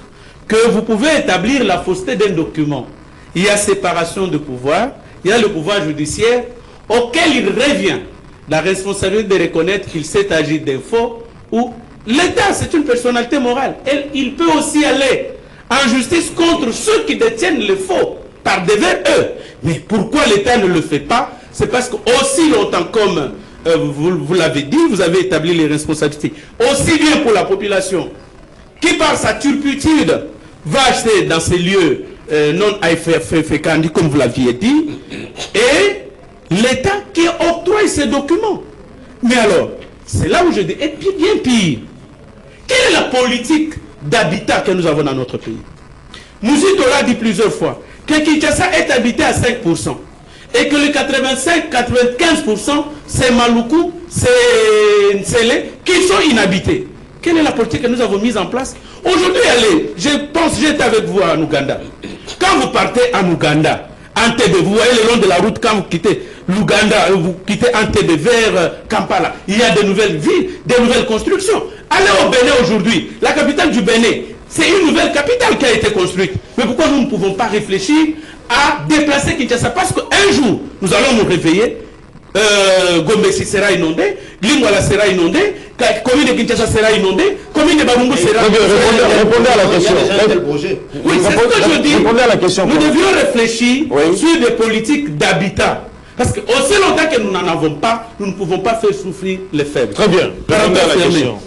que vous pouvez établir la fausseté d'un document. Il y a séparation de pouvoir, il y a le pouvoir judiciaire auquel il revient la responsabilité de reconnaître qu'il s'est agi d'un faux ou l'État, c'est une personnalité morale. Et il peut aussi aller en justice contre ceux qui détiennent le faux par devers eux. Mais pourquoi l'État ne le fait pas? C'est parce que aussi longtemps comme vous l'avez dit, vous avez établi les responsabilités. Aussi bien pour la population qui par sa turpitude va acheter dans ces lieux non fécondés comme vous l'aviez dit, et l'État qui octroie ces documents. Mais alors, c'est là où je dis, et puis bien pire, quelle est la politique d'habitat que nous avons dans notre pays? Mouzito l'a dit plusieurs fois, que Kinshasa est habité à 5%, et que les 85-95%, c'est Maluku, c'est Nsele, qui sont inhabités. Quelle est la politique que nous avons mise en place? Aujourd'hui, allez, je pense, j'étais avec vous en Ouganda. Quand vous partez en Ouganda, Entebbe, vous voyez le long de la route, quand vous quittez l'Ouganda, vous quittez Entebbe vers Kampala, il y a de nouvelles villes, de nouvelles constructions. Allez au Bénin aujourd'hui, la capitale du Bénin, c'est une nouvelle capitale qui a été construite. Mais pourquoi nous ne pouvons pas réfléchir à déplacer Kinshasa? Parce qu'un jour, nous allons nous réveiller, Gomesi sera inondé, Lingwala sera inondé, commune de Kinshasa sera inondée, commune de Barumbu sera inondée. Répondez à la question. Oui, c'est ce que je dis. Répondez à la question. Nous devions réfléchir sur des politiques d'habitat. Parce que aussi longtemps que nous n'en avons pas, nous ne pouvons pas faire souffrir les faibles. Très bien. Répondez à la question.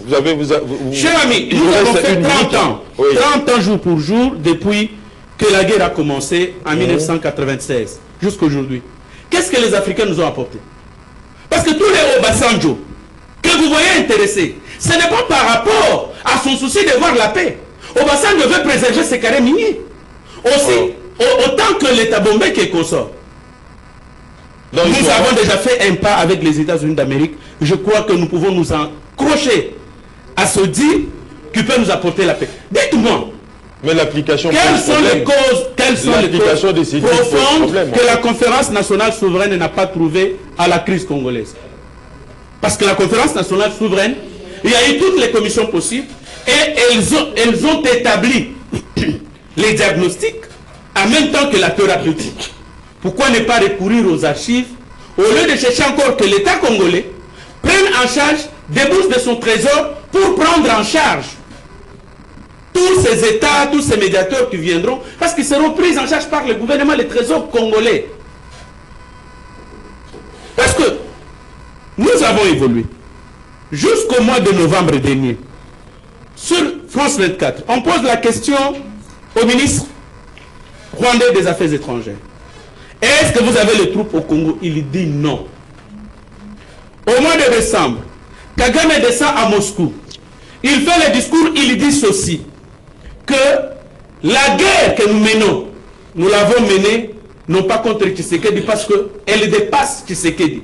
Cher ami, nous avons fait 30 ans, 30 ans jour pour jour, depuis que la guerre a commencé en 1996, jusqu'aujourd'hui. Qu'est-ce que les Africains nous ont apporté? Parce que tous les Obasanjo que vous voyez intéressés, ce n'est pas par rapport à son souci de voir la paix. Obasanjo veut préserver ses carrés miniers. Aussi, autant que l'État bombé qui est consort. Nous avons déjà fait un pas avec les États-Unis d'Amérique. Je crois que nous pouvons nous accrocher à ce dit qui peut nous apporter la paix. Dites-moi, mais l'application, quelles sont les causes profondes que la conférence nationale souveraine n'a pas trouvées à la crise congolaise? Parce que la conférence nationale souveraine, il y a eu toutes les commissions possibles et elles ont établi les diagnostics en même temps que la thérapeutique. Pourquoi ne pas recourir aux archives au lieu de chercher encore que l'État congolais prenne en charge des bourses de son trésor pour prendre en charge tous ces États, tous ces médiateurs qui viendront, parce qu'ils seront pris en charge par le gouvernement, le trésor congolais. Parce que nous avons évolué. Jusqu'au mois de novembre dernier, sur France 24, on pose la question au ministre rwandais des Affaires étrangères. Est-ce que vous avez les troupes au Congo? Il dit non. au mois de décembre, Kagame descend à Moscou. Il fait le discours, il dit ceci, que la guerre que nous menons, nous l'avons menée, non pas contre Tshisekedi, parce qu'elle dépasse Tshisekedi.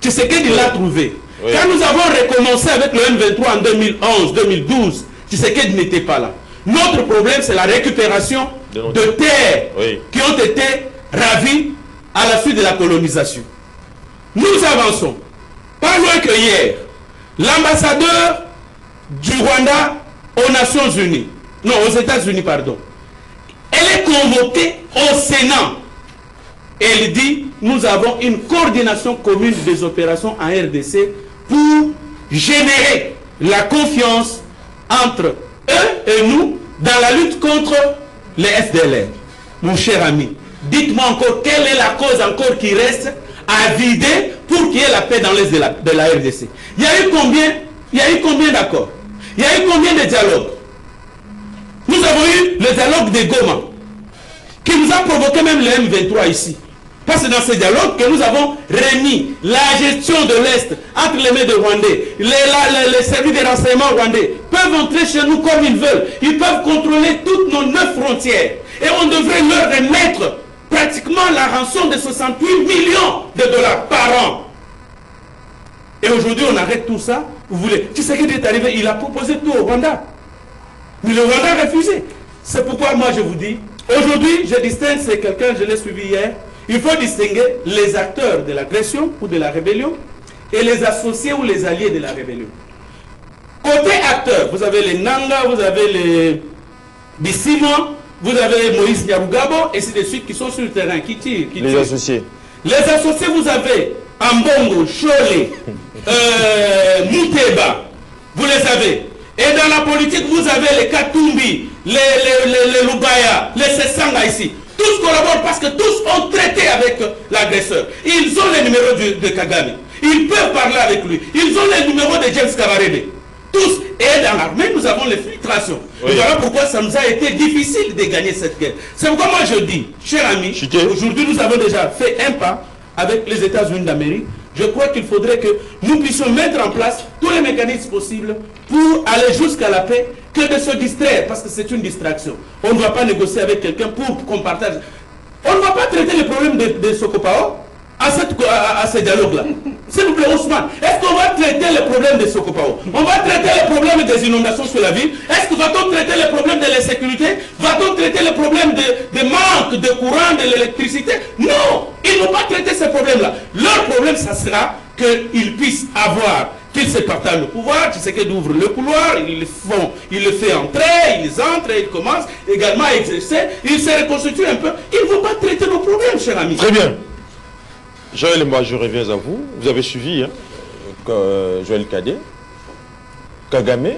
Tshisekedi l'a trouvé. Oui. Quand nous avons recommencé avec le M23 en 2011, 2012, Tshisekedi n'était pas là. Notre problème, c'est la récupération de terres qui ont été ravies à la suite de la colonisation. Nous avançons. Pas loin que hier, l'ambassadeur du Rwanda aux Nations Unies, non, aux États-Unis, pardon, elle est convoquée au Sénat. Elle dit, nous avons une coordination commune des opérations en RDC pour générer la confiance entre eux et nous dans la lutte contre les FDLR. Mon cher ami, dites-moi encore quelle est la cause encore qui reste à vider pour qu'il y ait la paix dans l'Est de la RDC. Il y a eu combien d'accords? Il y a eu combien de dialogues? Nous avons eu le dialogue de Goma, qui nous a provoqué même le M23 ici. Parce que dans ces dialogues que nous avons remis la gestion de l'Est entre les mains de Rwandais, les services de renseignement rwandais peuvent entrer chez nous comme ils veulent. Ils peuvent contrôler toutes nos 9 frontières. Et on devrait leur remettre pratiquement la rançon de 68 millions de dollars par an. Et aujourd'hui, on arrête tout ça. Vous voulez. Tu sais qu'il est arrivé, il a proposé tout au Rwanda. Mais le Rwanda a refusé. C'est pourquoi moi je vous dis, aujourd'hui, je distingue, c'est quelqu'un, je l'ai suivi hier, il faut distinguer les acteurs de l'agression ou de la rébellion et les associés ou les alliés de la rébellion. Côté acteurs, vous avez les Nanga, vous avez les Bissimo, vous avez Moïse Nyarugabo, et ainsi de suite, qui sont sur le terrain, qui tirent. Les associés. Les associés, vous avez Ambongo, Chole, Mouteba, vous les avez. Et dans la politique, vous avez les Katumbi, les Lubaya, les Sessanga ici. Tous collaborent parce que tous ont traité avec l'agresseur. Ils ont les numéros de Kagame. Ils peuvent parler avec lui. Ils ont les numéros de James Kabarebe. Tous. Et dans l'armée, nous avons les filtrations. Oui. Voilà pourquoi ça nous a été difficile de gagner cette guerre. C'est pourquoi moi je dis, cher ami, aujourd'hui nous avons déjà fait un pas avec les États-Unis d'Amérique. Je crois qu'il faudrait que nous puissions mettre en place tous les mécanismes possibles pour aller jusqu'à la paix, que de se distraire, parce que c'est une distraction. On ne va pas négocier avec quelqu'un pour qu'on partage. On ne va pas traiter les problèmes de Sokopao à ce dialogue-là. S'il vous plaît, Ousmane, est-ce qu'on va traiter les problèmes de Sokopao? On va traiter les problèmes des inondations sur la ville? Est-ce que va-t-on traiter les problèmes de l'insécurité? Va-t-on traiter les problèmes de manque de courant, de l'électricité? Non, ils ne vont pas traiter ces problèmes-là. Leur problème, ça sera qu'ils puissent avoir, qu'ils se partagent le pouvoir. Tu sais qu'ils ouvrent le couloir, ils le font entrer, ils entrent, ils commencent également à exercer, ils se reconstituent un peu. Ils ne vont pas traiter nos problèmes, cher ami. Très bien. Joël, moi je reviens à vous. Vous avez suivi Joël Cadet, Kagame,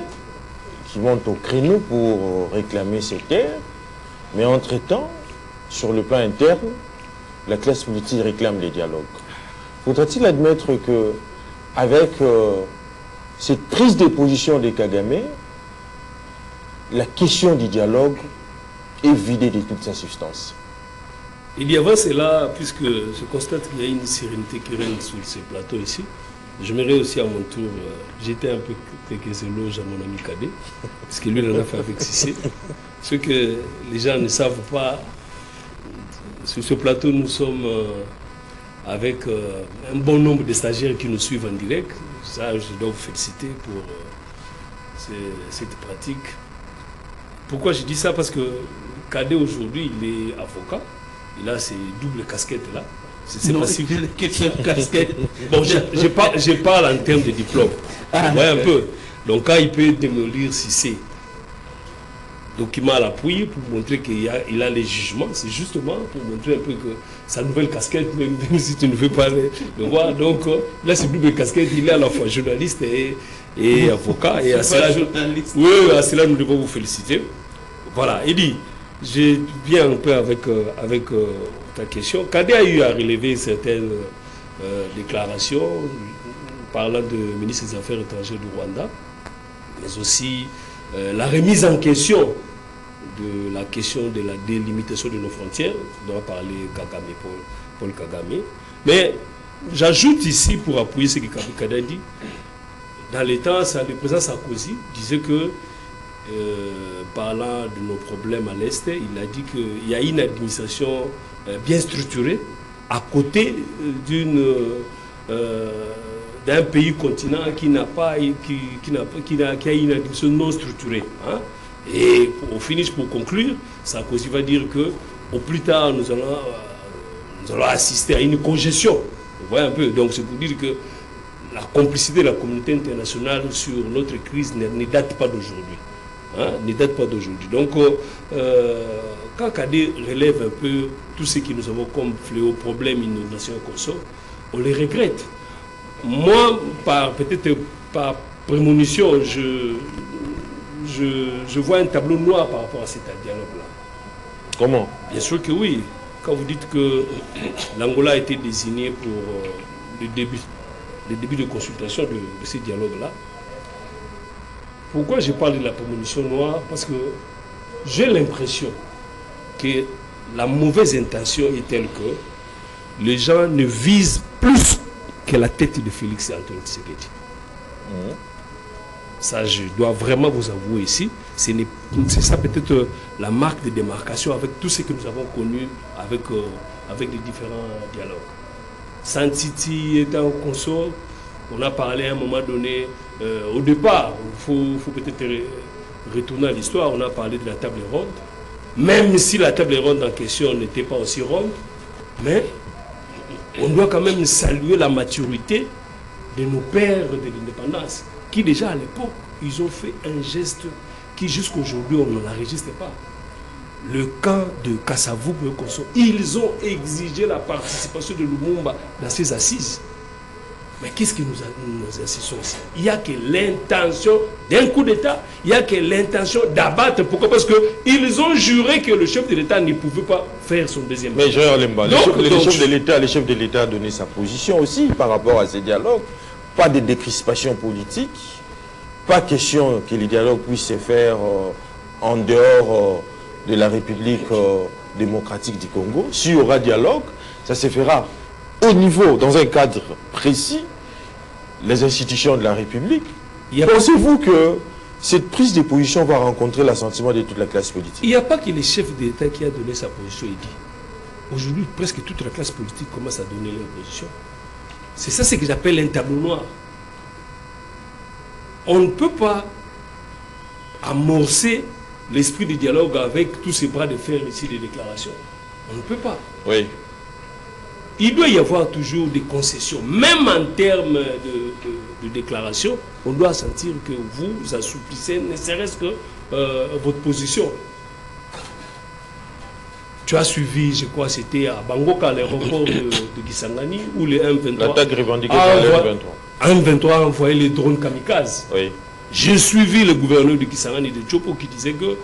qui monte au créneau pour réclamer ses terres. Mais entre-temps, sur le plan interne, la classe politique réclame les dialogues. Faudra-t-il admettre que, avec cette prise de position de Kagame, la question du dialogue est vidée de toute sa substance? Il y avait cela, puisque je constate qu'il y a une sérénité qui règne sur ce plateau ici. J'aimerais aussi à mon tour jeter un peu quelques éloges à mon ami Cadet, parce que lui, il en a fait avec Cissé. Ce que les gens ne savent pas, sur ce plateau, nous sommes avec un bon nombre de stagiaires qui nous suivent en direct. Ça, je dois vous féliciter pour cette pratique. Pourquoi je dis ça? Parce que Cadet, aujourd'hui, il est avocat. Il a ces doubles casquettes-là. C'est pas si... casquette. Bon, je parle en termes de diplôme. Vous voyez un peu. Donc, quand il peut démolir si c'est document à l'appui pour montrer qu'il a les jugements, c'est justement pour montrer un peu que sa nouvelle casquette, même si tu ne veux pas le voir. Donc, là, c'est double casquette. Il est à la fois journaliste et avocat. Et à cela, oui, à cela, nous devons vous féliciter. Voilà, il dit. Je viens un peu avec ta question. Cadet a eu à relever certaines déclarations parlant du ministre des Affaires étrangères du Rwanda, mais aussi la remise en question de la question de la délimitation de nos frontières, dont a parlé Kagame, Paul Kagame. Mais j'ajoute ici, pour appuyer ce que Kabukada dit, dans les temps, le président Sarkozy disait que, parlant de nos problèmes à l'Est, il a dit qu'il y a une administration bien structurée à côté d'un pays continent qui a une administration non structurée. Hein? Et au finish, pour conclure, Sarkozy va dire que au plus tard, nous allons assister à une congestion. Vous voyez un peu. Donc c'est pour dire que la complicité de la communauté internationale sur notre crise ne date pas d'aujourd'hui. Hein? Ne date pas d'aujourd'hui. Donc quand Kadé relève un peu tout ce que nous avons comme fléau, problème, inondation et conso, on les regrette. Moi, peut-être par prémonition, je vois un tableau noir par rapport à cet dialogue-là. Comment? Bien sûr que oui. Quand vous dites que l'Angola a été désigné pour le début de consultation de ce dialogue-là, pourquoi je parle de la prémonition noire? Parce que j'ai l'impression que la mauvaise intention est telle que les gens ne visent plus que la tête de Félix Antoine Tshisekedi. Ça, je dois vraiment vous avouer ici. C'est ça peut-être la marque de démarcation avec tout ce que nous avons connu avec les différents dialogues. Santiti étant consort, on a parlé à un moment donné, au départ, il faut peut-être retourner à l'histoire, on a parlé de la table ronde, même si la table ronde en question n'était pas aussi ronde, mais on doit quand même saluer la maturité de nos pères de l'indépendance, qui déjà à l'époque, ils ont fait un geste qui jusqu'à aujourd'hui, on ne l'enregistre pas. Le camp de Kassavou, ils ont exigé la participation de Lumumba dans ces assises. Mais qu'est-ce que nous assistons ici? Il n'y a que l'intention d'un coup d'État, il n'y a que l'intention d'abattre. Pourquoi? Parce qu'ils ont juré que le chef de l'État ne pouvait pas faire son deuxième. Mais Gérard Lemba, le chef de l'État a donné sa position aussi par rapport à ces dialogues. Pas de décrispation politique, pas question que les dialogues puissent se faire en dehors de la République démocratique du Congo. S'il y aura dialogue, ça se fera au niveau, dans un cadre précis, les institutions de la République. Pensez-vous que cette prise de position va rencontrer l'assentiment de toute la classe politique? Il n'y a pas que le chef d'État qui a donné sa position, il dit. Aujourd'hui, presque toute la classe politique commence à donner leur position. C'est ça ce que j'appelle un tableau noir. On ne peut pas amorcer l'esprit du dialogue avec tous ces bras de fer ici des déclarations. On ne peut pas. Oui. Il doit y avoir toujours des concessions. Même en termes de déclaration, on doit sentir que vous assouplissez, ne serait-ce que votre position. Tu as suivi, je crois, c'était à Bangoka, l'aéroport de Kisangani, où les M23... L'attaque revendiquée par les M23. M23 a envoyé les drones kamikazes. Oui. J'ai suivi le gouverneur de Kisangani, de Tchopo, qui disait que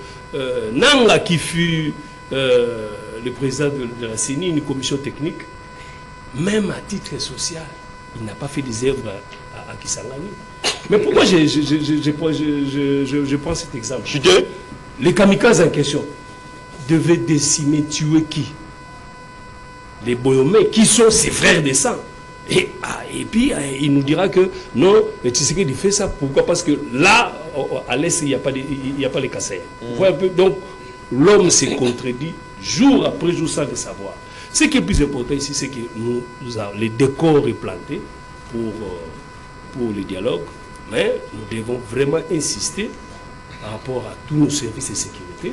Nanga, qui fut le président de la CENI, une commission technique, même à titre social, il n'a pas fait des œuvres à Kisangani. Mais pourquoi je prends cet exemple? Les kamikazes en question devaient décimer, tuer qui? Les Boyomé, qui sont ses frères de sang. Et puis, il nous dira que non, mais tu sais qu'il fait ça. Pourquoi? Parce que là, à l'Est, il n'y a pas les Kassaïens. Donc, l'homme s'est contredit jour après jour sans le savoir. Ce qui est plus important ici, c'est que les décors est planté pour les dialogues, mais nous devons vraiment insister par rapport à tous nos services de sécurité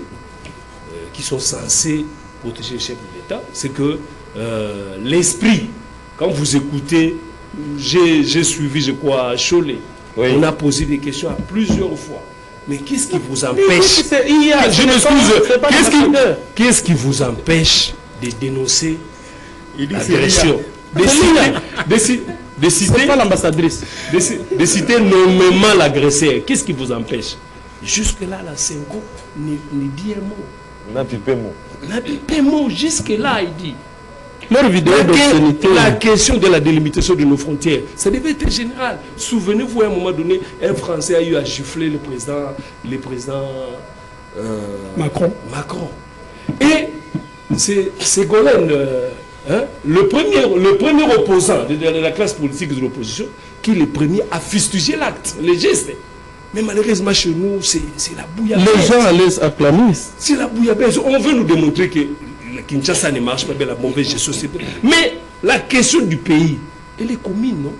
qui sont censés protéger le chef de l'État. C'est que l'esprit, quand vous écoutez, j'ai suivi, je crois, Cholet, oui. On a posé des questions à plusieurs fois. Mais qu'est-ce qui vous empêche? Je m'excuse. Qu'est-ce qui vous empêche de dénoncer l'agression? De citer pas l'ambassadrice. De citer nommément l'agresseur. Qu'est-ce qui vous empêche? Jusque-là, la Senko ne dit un mot. N'a pas mot. Jusque-là, il dit. Leur vidéo la question de la délimitation de nos frontières, ça devait être général. Souvenez-vous, à un moment donné, un Français a eu à gifler le président Macron. Et Ségolène hein, le premier opposant de la classe politique de l'opposition, qui est le premier à fustiger l'acte, les gestes. Mais malheureusement, chez nous, c'est la bouillabaisse. Les gens laissent acclamer. C'est la bouillabaisse. On veut nous démontrer que la Kinshasa ne marche pas bien, la mauvaise gestion. Mais la question du pays, elle est commune, non?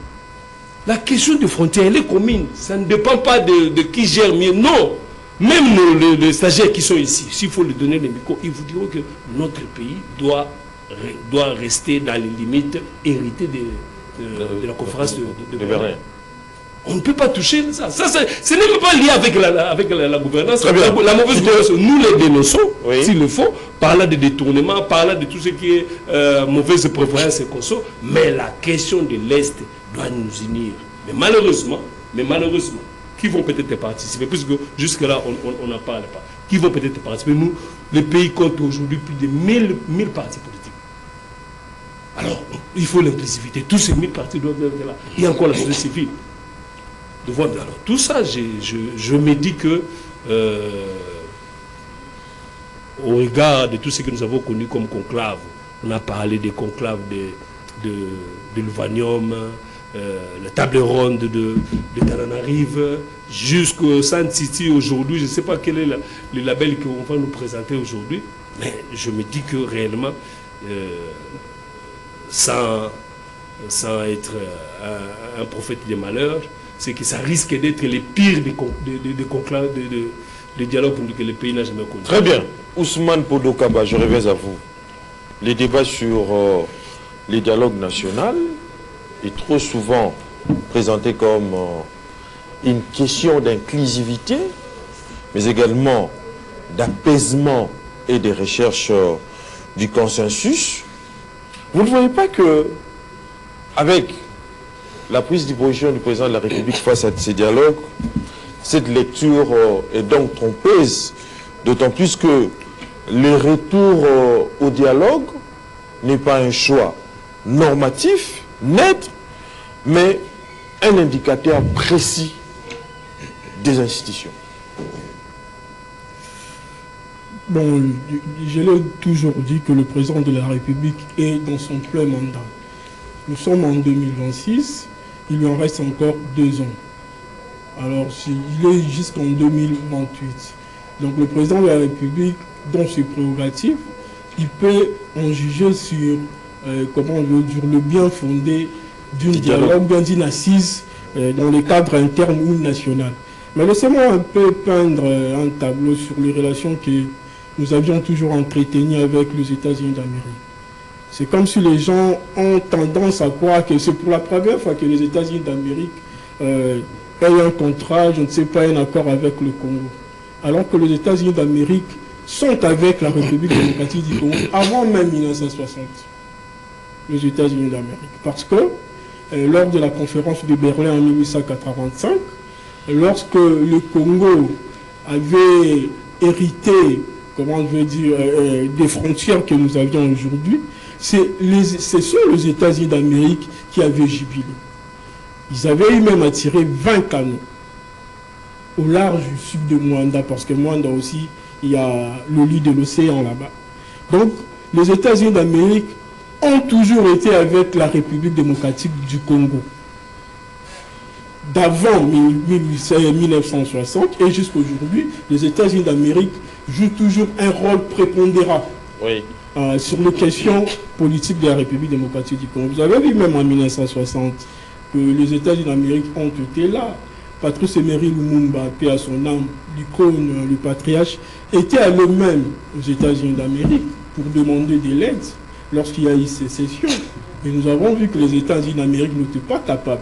La question des frontières, elle est commune. Ça ne dépend pas de qui gère mieux. Non. Même les stagiaires qui sont ici, s'il faut leur donner les micros, ils vous diront que notre pays doit rester dans les limites héritées de la conférence de Berlin. On ne peut pas toucher ça. Ce n'est même pas lié avec la gouvernance. La mauvaise gouvernance, nous les dénonçons, oui, s'il le faut, par là de détournement, par là de tout ce qui est mauvaise prévoyance et conso. Mais la question de l'Est doit nous unir. Mais malheureusement, qui vont peut-être participer, puisque jusque-là, on n'en parle pas. Qui vont peut-être participer. Nous, le pays compte aujourd'hui plus de 1000 partis politiques. Alors, il faut l'inclusivité. Tous ces 1000 partis doivent être là. Il y a encore la société civile. Alors, tout ça, je me dis que, au regard de tout ce que nous avons connu comme conclave, on a parlé des conclaves de l'Uvanium, la table ronde de Tananarive, jusqu'au Sun City aujourd'hui, je ne sais pas quel est le label qu'on va nous présenter aujourd'hui, mais je me dis que réellement, sans être un prophète des malheurs, c'est que ça risque d'être les pires des conclaves, des dialogues que le pays n'a jamais connu. Très bien. Ousmane Podokaba, je reviens à vous. Les débats sur les dialogues nationaux est trop souvent présenté comme une question d'inclusivité, mais également d'apaisement et de recherche du consensus. Vous ne voyez pas que, avec la prise de position du président de la République face à ces dialogues, cette lecture est donc trompeuse, d'autant plus que le retour au dialogue n'est pas un choix normatif, net, mais un indicateur précis des institutions. Bon, je l'ai toujours dit que le président de la République est dans son plein mandat. Nous sommes en 2026, il lui en reste encore 2 ans. Alors, il est jusqu'en 2028. Donc, le président de la République, dans ses prérogatives, il peut en juger sur, comment on veut dire, le bien fondé d'un dialogue, bien d'une assise dans les cadres internes ou nationaux. Mais laissez-moi un peu peindre un tableau sur les relations que nous avions toujours entretenues avec les États-Unis d'Amérique. C'est comme si les gens ont tendance à croire que c'est pour la première fois que les États-Unis d'Amérique aient un contrat, je ne sais pas, un accord avec le Congo. Alors que les États-Unis d'Amérique sont avec la République démocratique du Congo avant même 1960. Les États-Unis d'Amérique. Parce que lors de la conférence de Berlin en 1885, lorsque le Congo avait hérité, comment je veux dire, des frontières que nous avions aujourd'hui, ce sont les États-Unis d'Amérique qui avaient jubilé. Ils avaient eu même attiré 20 canons au large du sud de Mwanda, parce que Mwanda aussi, il y a le lit de l'océan là-bas. Donc, les États-Unis d'Amérique ont toujours été avec la République démocratique du Congo. D'avant 1960 et jusqu'à aujourd'hui, les États-Unis d'Amérique jouent toujours un rôle prépondérant. Oui. Sur les questions politiques de la République démocratique du Congo. Vous avez vu même en 1960 que les États-Unis d'Amérique ont été là. Patrice Emery Lumumba, paix à son âme, l'icône, le patriarche, était allé même aux États-Unis d'Amérique pour demander de l'aide lorsqu'il y a eu sécession. Et nous avons vu que les États-Unis d'Amérique n'étaient pas capables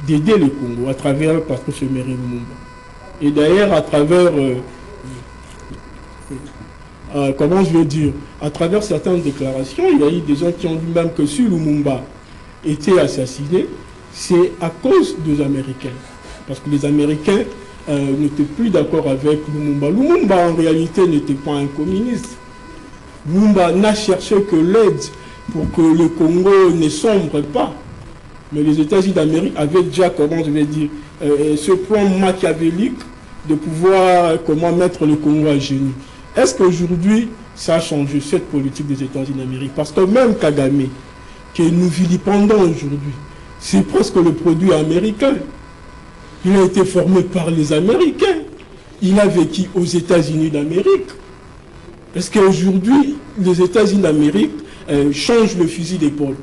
d'aider le Congo à travers Patrice Emery Lumumba. Et d'ailleurs, à travers... comment je veux dire, à travers certaines déclarations, il y a eu des gens qui ont dit même que si Lumumba était assassiné, c'est à cause des Américains. Parce que les Américains n'étaient plus d'accord avec Lumumba. Lumumba, en réalité, n'était pas un communiste. Lumumba n'a cherché que l'aide pour que le Congo ne sombre pas. Mais les États-Unis d'Amérique avaient déjà, comment je vais dire, ce plan machiavélique de pouvoir comment mettre le Congo à genoux. Est-ce qu'aujourd'hui, ça a changé cette politique des États-Unis d'Amérique? Parce que même Kagame, que nous vilipendons aujourd'hui, c'est presque le produit américain. Il a été formé par les Américains. Il a vécu aux États-Unis d'Amérique. Est-ce qu'aujourd'hui, les États-Unis d'Amérique changent le fusil d'épaule?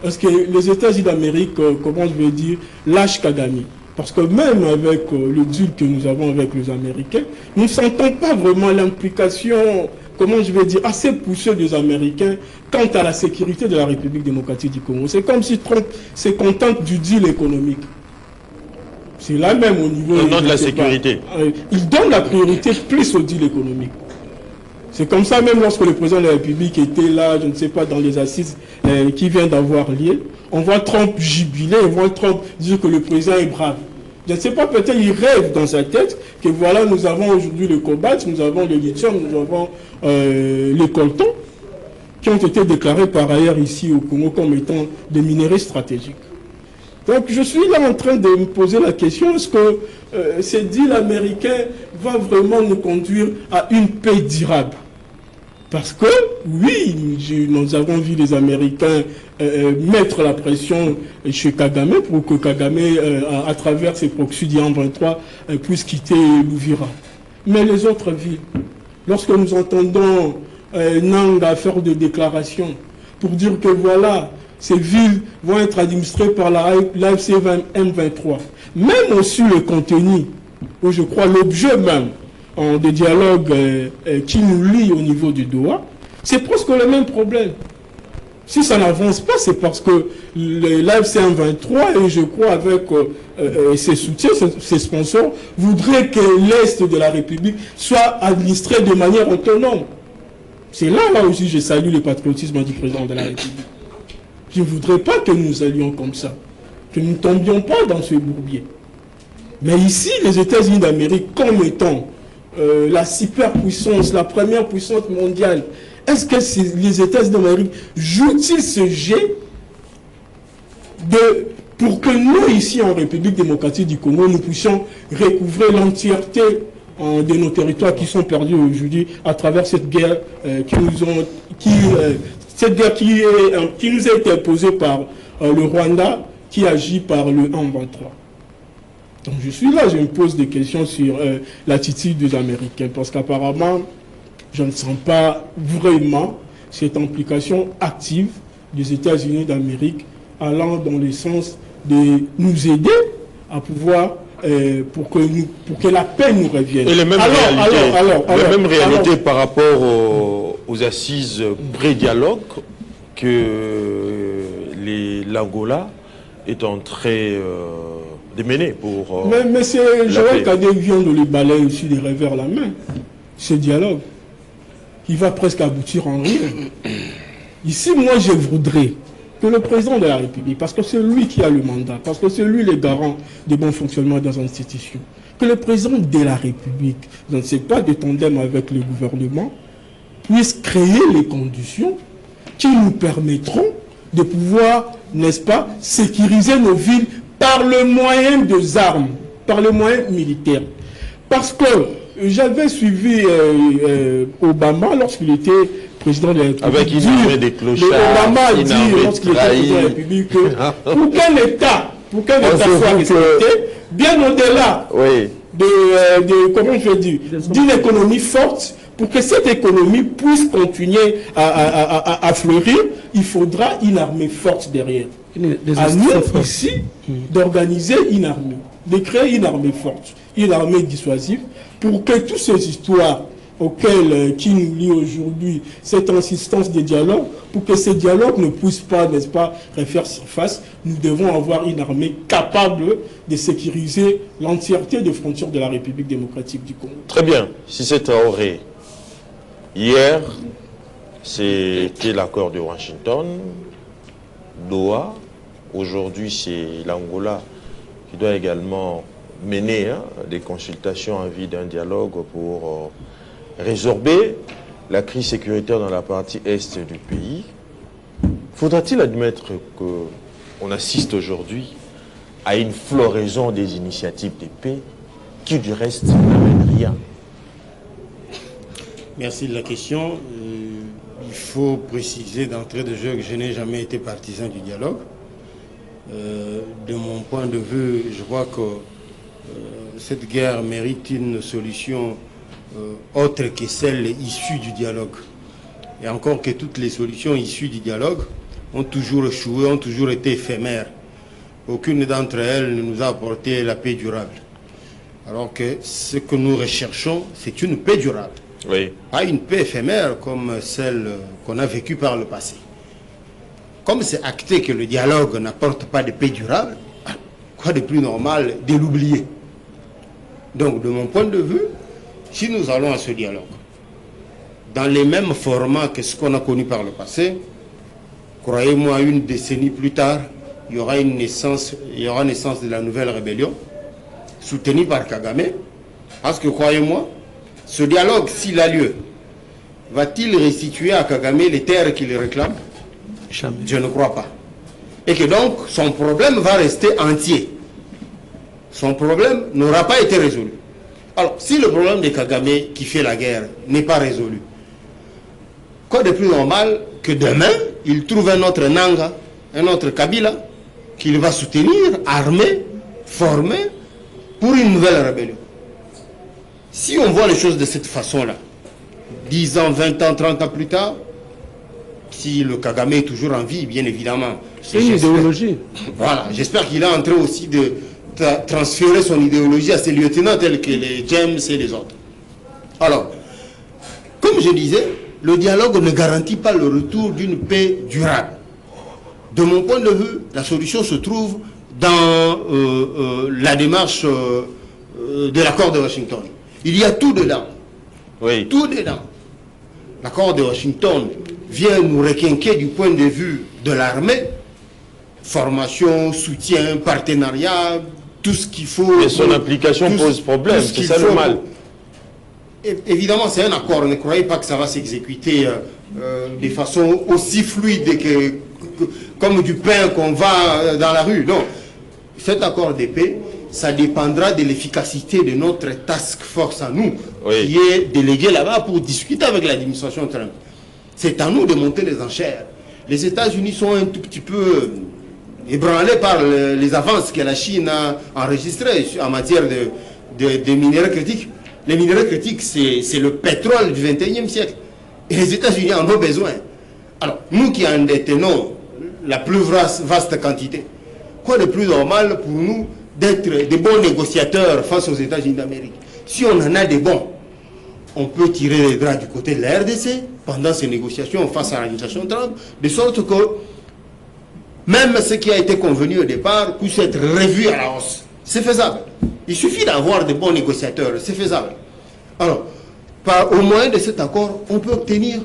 Est-ce que les États-Unis d'Amérique, comment je vais dire, lâchent Kagame? Parce que même avec le deal que nous avons avec les Américains, nous ne sentons pas vraiment l'implication, comment je vais dire, assez poussée des Américains quant à la sécurité de la République démocratique du Congo. C'est comme si Trump se contente du deal économique. C'est là même au niveau... Au nom de la sécurité. Il donne la priorité plus au deal économique. C'est comme ça même lorsque le président de la République était là, je ne sais pas, dans les assises qui vient d'avoir lieu, on voit Trump jubiler, on voit Trump dire que le président est brave. Je ne sais pas, peut-être il rêve dans sa tête que voilà, nous avons aujourd'hui le cobalt, nous avons le lithium, nous avons les coltons, qui ont été déclarés par ailleurs ici au Congo comme étant des minéraux stratégiques. Donc je suis là en train de me poser la question, est-ce que ce deal américain va vraiment nous conduire à une paix durable? Parce que, oui, nous avons vu les Américains mettre la pression chez Kagame pour que Kagame, à travers ses proxys d'Ian 23, puisse quitter l'Ouvira. Mais les autres villes, lorsque nous entendons Nanga faire des déclarations pour dire que voilà, ces villes vont être administrées par l'AFC M23, même aussi le contenu, ou je crois l'objet même, des dialogues qui nous lient au niveau du Doha, c'est presque le même problème. Si ça n'avance pas, c'est parce que l'AFC M23, et je crois avec ses soutiens, ses sponsors, voudraient que l'Est de la République soit administré de manière autonome. C'est là aussi je salue le patriotisme du président de la République. Je ne voudrais pas que nous allions comme ça, que nous ne tombions pas dans ce bourbier. Mais ici, les États-Unis d'Amérique, comme étant la superpuissance, la première puissance mondiale, est-ce que les États-Unis d'Amérique jouent-ils ce jeu pour que nous, ici en République démocratique du Congo, nous puissions recouvrer l'entièreté de nos territoires qui sont perdus aujourd'hui à travers cette guerre cette guerre qui nous a été imposée par le Rwanda, qui agit par le 123. Donc je suis là, je me pose des questions sur l'attitude des Américains, parce qu'apparemment, je ne sens pas vraiment cette implication active des États-Unis d'Amérique allant dans le sens de nous aider à pouvoir, pour que la paix nous revienne. Et les mêmes réalités par rapport aux assises pré-dialogue que l'Angola est en train de mener pour... mais c'est Joël Kadé vient de les balayer aussi des revers la main. Ce dialogue, il va presque aboutir en rien. Ici, moi, je voudrais que le président de la République, parce que c'est lui qui a le mandat, parce que c'est lui le garant du bon fonctionnement dans l'institution, que le président de la République, je ne sais pas de tandem avec le gouvernement, puisse créer les conditions qui nous permettront de pouvoir, n'est-ce pas, sécuriser nos villes par le moyen des armes, par le moyen militaire. Parce que j'avais suivi Obama lorsqu'il était président de la République. Avec une armée des clochards. Obama a dit lorsqu'il était président de la République que pour qu'un État soit respecté, bien au-delà comment je dis, d'une économie forte, pour que cette économie puisse continuer à fleurir, il faudra une armée forte derrière. À nous, ici, d'organiser une armée, de créer une armée forte, une armée dissuasive, pour que toutes ces histoires qui nous lient aujourd'hui, cette insistance des dialogues, pour que ces dialogues ne puissent pas, n'est-ce pas, refaire surface, nous devons avoir une armée capable de sécuriser l'entièreté des frontières de la République démocratique du Congo. Très bien. Si c'est Traoré, hier, c'était l'accord de Washington, Doha. Aujourd'hui, c'est l'Angola qui doit également mener des consultations en vue d'un dialogue pour résorber la crise sécuritaire dans la partie est du pays. Faudra-t-il admettre qu'on assiste aujourd'hui à une floraison des initiatives de paix qui, du reste, n'amènent rien? Merci de la question. Il faut préciser d'entrée de jeu que je n'ai jamais été partisan du dialogue. De mon point de vue, je vois que cette guerre mérite une solution autre que celle issue du dialogue. Et encore que toutes les solutions issues du dialogue ont toujours échoué, ont toujours été éphémères. Aucune d'entre elles ne nous a apporté la paix durable. Alors que ce que nous recherchons, c'est une paix durable. Oui. Pas une paix éphémère comme celle qu'on a vécue par le passé. Comme c'est acté que le dialogue n'apporte pas de paix durable, quoi de plus normal de l'oublier? Donc, de mon point de vue, si nous allons à ce dialogue, dans les mêmes formats que ce qu'on a connu par le passé, croyez-moi, une décennie plus tard, il y aura naissance de la nouvelle rébellion, soutenue par Kagame, parce que croyez-moi, ce dialogue, s'il a lieu, va-t-il restituer à Kagame les terres qu'il réclame? Jamais. Je ne crois pas. Et que donc, son problème va rester entier. Son problème n'aura pas été résolu. Alors, si le problème de Kagame qui fait la guerre n'est pas résolu, quoi de plus normal que demain, il trouve un autre Nanga, un autre Kabila, qu'il va soutenir, armer, former, pour une nouvelle rébellion. Si on voit les choses de cette façon-là, 10 ans, 20 ans, 30 ans plus tard, si le Kagame est toujours en vie, bien évidemment. C'est une idéologie. Voilà, j'espère qu'il est en train aussi de transférer son idéologie à ses lieutenants tels que les James et les autres. Alors, comme je disais, le dialogue ne garantit pas le retour d'une paix durable. De mon point de vue, la solution se trouve dans la démarche de l'accord de Washington. Il y a tout dedans. Oui. Tout dedans. L'accord de Washington vient nous requinquer du point de vue de l'armée, formation, soutien, partenariat, tout ce qu'il faut. Mais son application pose problème, c'est ça le mal. Évidemment, c'est un accord. Ne croyez pas que ça va s'exécuter de façon aussi fluide comme du pain qu'on va dans la rue. Non. Cet accord de paix, ça dépendra de l'efficacité de notre task force à nous, qui est déléguée là-bas pour discuter avec l'administration Trump. C'est à nous de monter les enchères. Les États-Unis sont un tout petit peu ébranlés par les avances que la Chine a enregistrées en matière de minéraux critiques. Les minéraux critiques, c'est le pétrole du XXIe siècle. Et les États-Unis en ont besoin. Alors, nous qui en détenons la plus vaste quantité, quoi de plus normal pour nous d'être des bons négociateurs face aux États-Unis d'Amérique? Si on en a des bons, on peut tirer les draps du côté de la RDC pendant ces négociations face à l'administration Trump, de sorte que même ce qui a été convenu au départ puisse être revu à la hausse. C'est faisable. Il suffit d'avoir des bons négociateurs, c'est faisable. Alors, au moyen de cet accord, on peut obtenir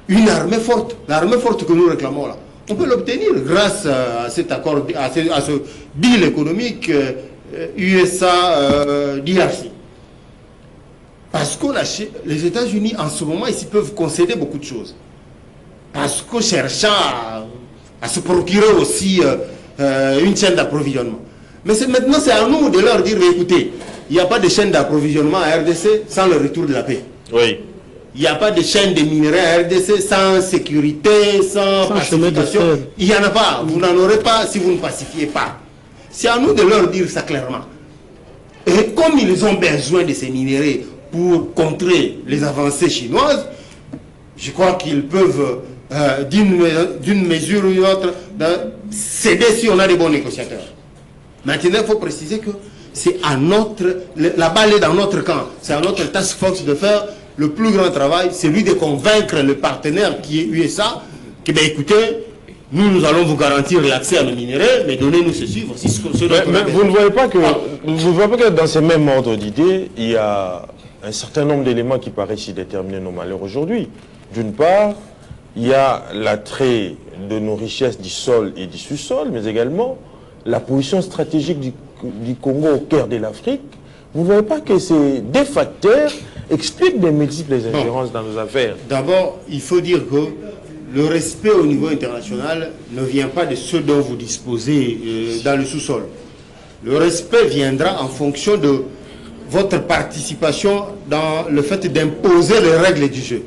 une armée forte, l'armée forte que nous réclamons là. On peut l'obtenir grâce à cet accord, à ce deal économique USA-DRC. Parce que les États-Unis, en ce moment, ici, peuvent concéder beaucoup de choses. Parce que cherchant à se procurer aussi une chaîne d'approvisionnement. Mais maintenant, c'est à nous de leur dire, écoutez, il n'y a pas de chaîne d'approvisionnement à RDC sans le retour de la paix. Oui. Il n'y a pas de chaîne de minerais à RDC sans sécurité, sans pacification. Il n'y en a pas. Vous n'en aurez pas si vous ne pacifiez pas. C'est à nous de leur dire ça clairement. Et comme ils ont besoin de ces minéraux pour contrer les avancées chinoises, je crois qu'ils peuvent, d'une mesure ou d'une autre, céder si on a des bons négociateurs. Maintenant, il faut préciser que c'est à la balle est dans notre camp. C'est à notre task force de faire le plus grand travail, c'est lui de convaincre le partenaire qui est USA, que ben écoutez, nous allons vous garantir l'accès à nos minéraux, mais donnez-nous ceci, voici ce que mais vous ne voyez pas que dans ce même ordre d'idées, il y a un certain nombre d'éléments qui paraissent y déterminer nos malheurs aujourd'hui. D'une part, il y a l'attrait de nos richesses du sol et du sous-sol, mais également la position stratégique du Congo au cœur de l'Afrique. Vous ne voyez pas que ces deux facteurs expliquent des multiples ingérences dans nos affaires? D'abord, il faut dire que le respect au niveau international ne vient pas de ce dont vous disposez dans le sous-sol. Le respect viendra en fonction de votre participation dans le fait d'imposer les règles du jeu.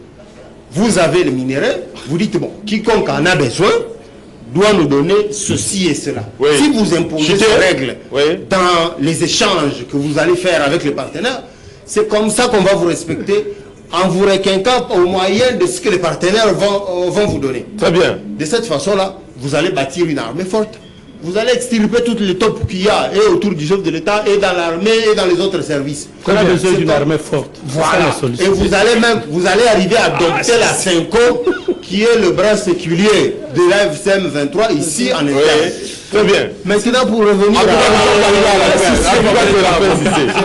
Vous avez le minerai, vous dites, bon, quiconque en a besoin doit nous donner ceci et cela. Oui. Si vous imposez ces règles dans les échanges que vous allez faire avec les partenaires, c'est comme ça qu'on va vous respecter en vous requinquant au moyen de ce que les partenaires vont vous donner. Très bien. De cette façon-là, vous allez bâtir une armée forte. Vous allez extirper toutes les taupes qu'il y a et autour du chef de l'État et dans l'armée et dans les autres services. On a besoin d'une armée forte. Voilà. Et vous allez arriver à adopter la CENCO, qui est le bras séculier de la FCM 23 ici en interne. Très bien. Maintenant, pour revenir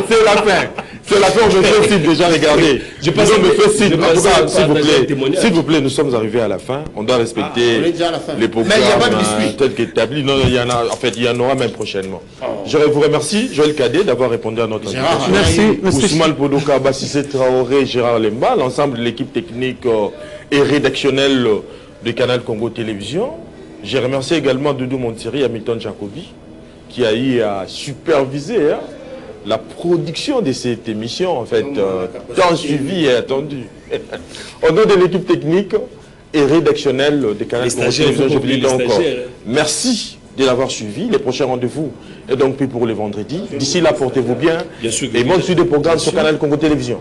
c'est la fin. C'est la fin, on me fait signe déjà, regardez. Je pense qu'on me fait signe. En tout cas, s'il vous plaît, nous sommes arrivés à la fin. On doit respecter les programmes tels qu'établis. Non, il y en a, en fait, il y en aura même prochainement. Je vous remercie, Joël Cadet, d'avoir répondu à notre invitation. Merci. Ousmane Podoka, Bassissé Traoré, Gérard Lemba, l'ensemble de l'équipe technique et rédactionnelle de Canal Congo Télévision. J'ai remercié également Doudou Montiri, Hamilton Jacobi, qui a eu à superviser la production de cette émission, en fait, tant suivie et attendue. Au nom de l'équipe technique et rédactionnelle de Canal Congo Télévision, je vous dis donc merci de l'avoir suivi. Les prochains rendez-vous est donc pris pour le vendredi. D'ici là, portez-vous bien et bonne suite de programme sur Canal Congo Télévision.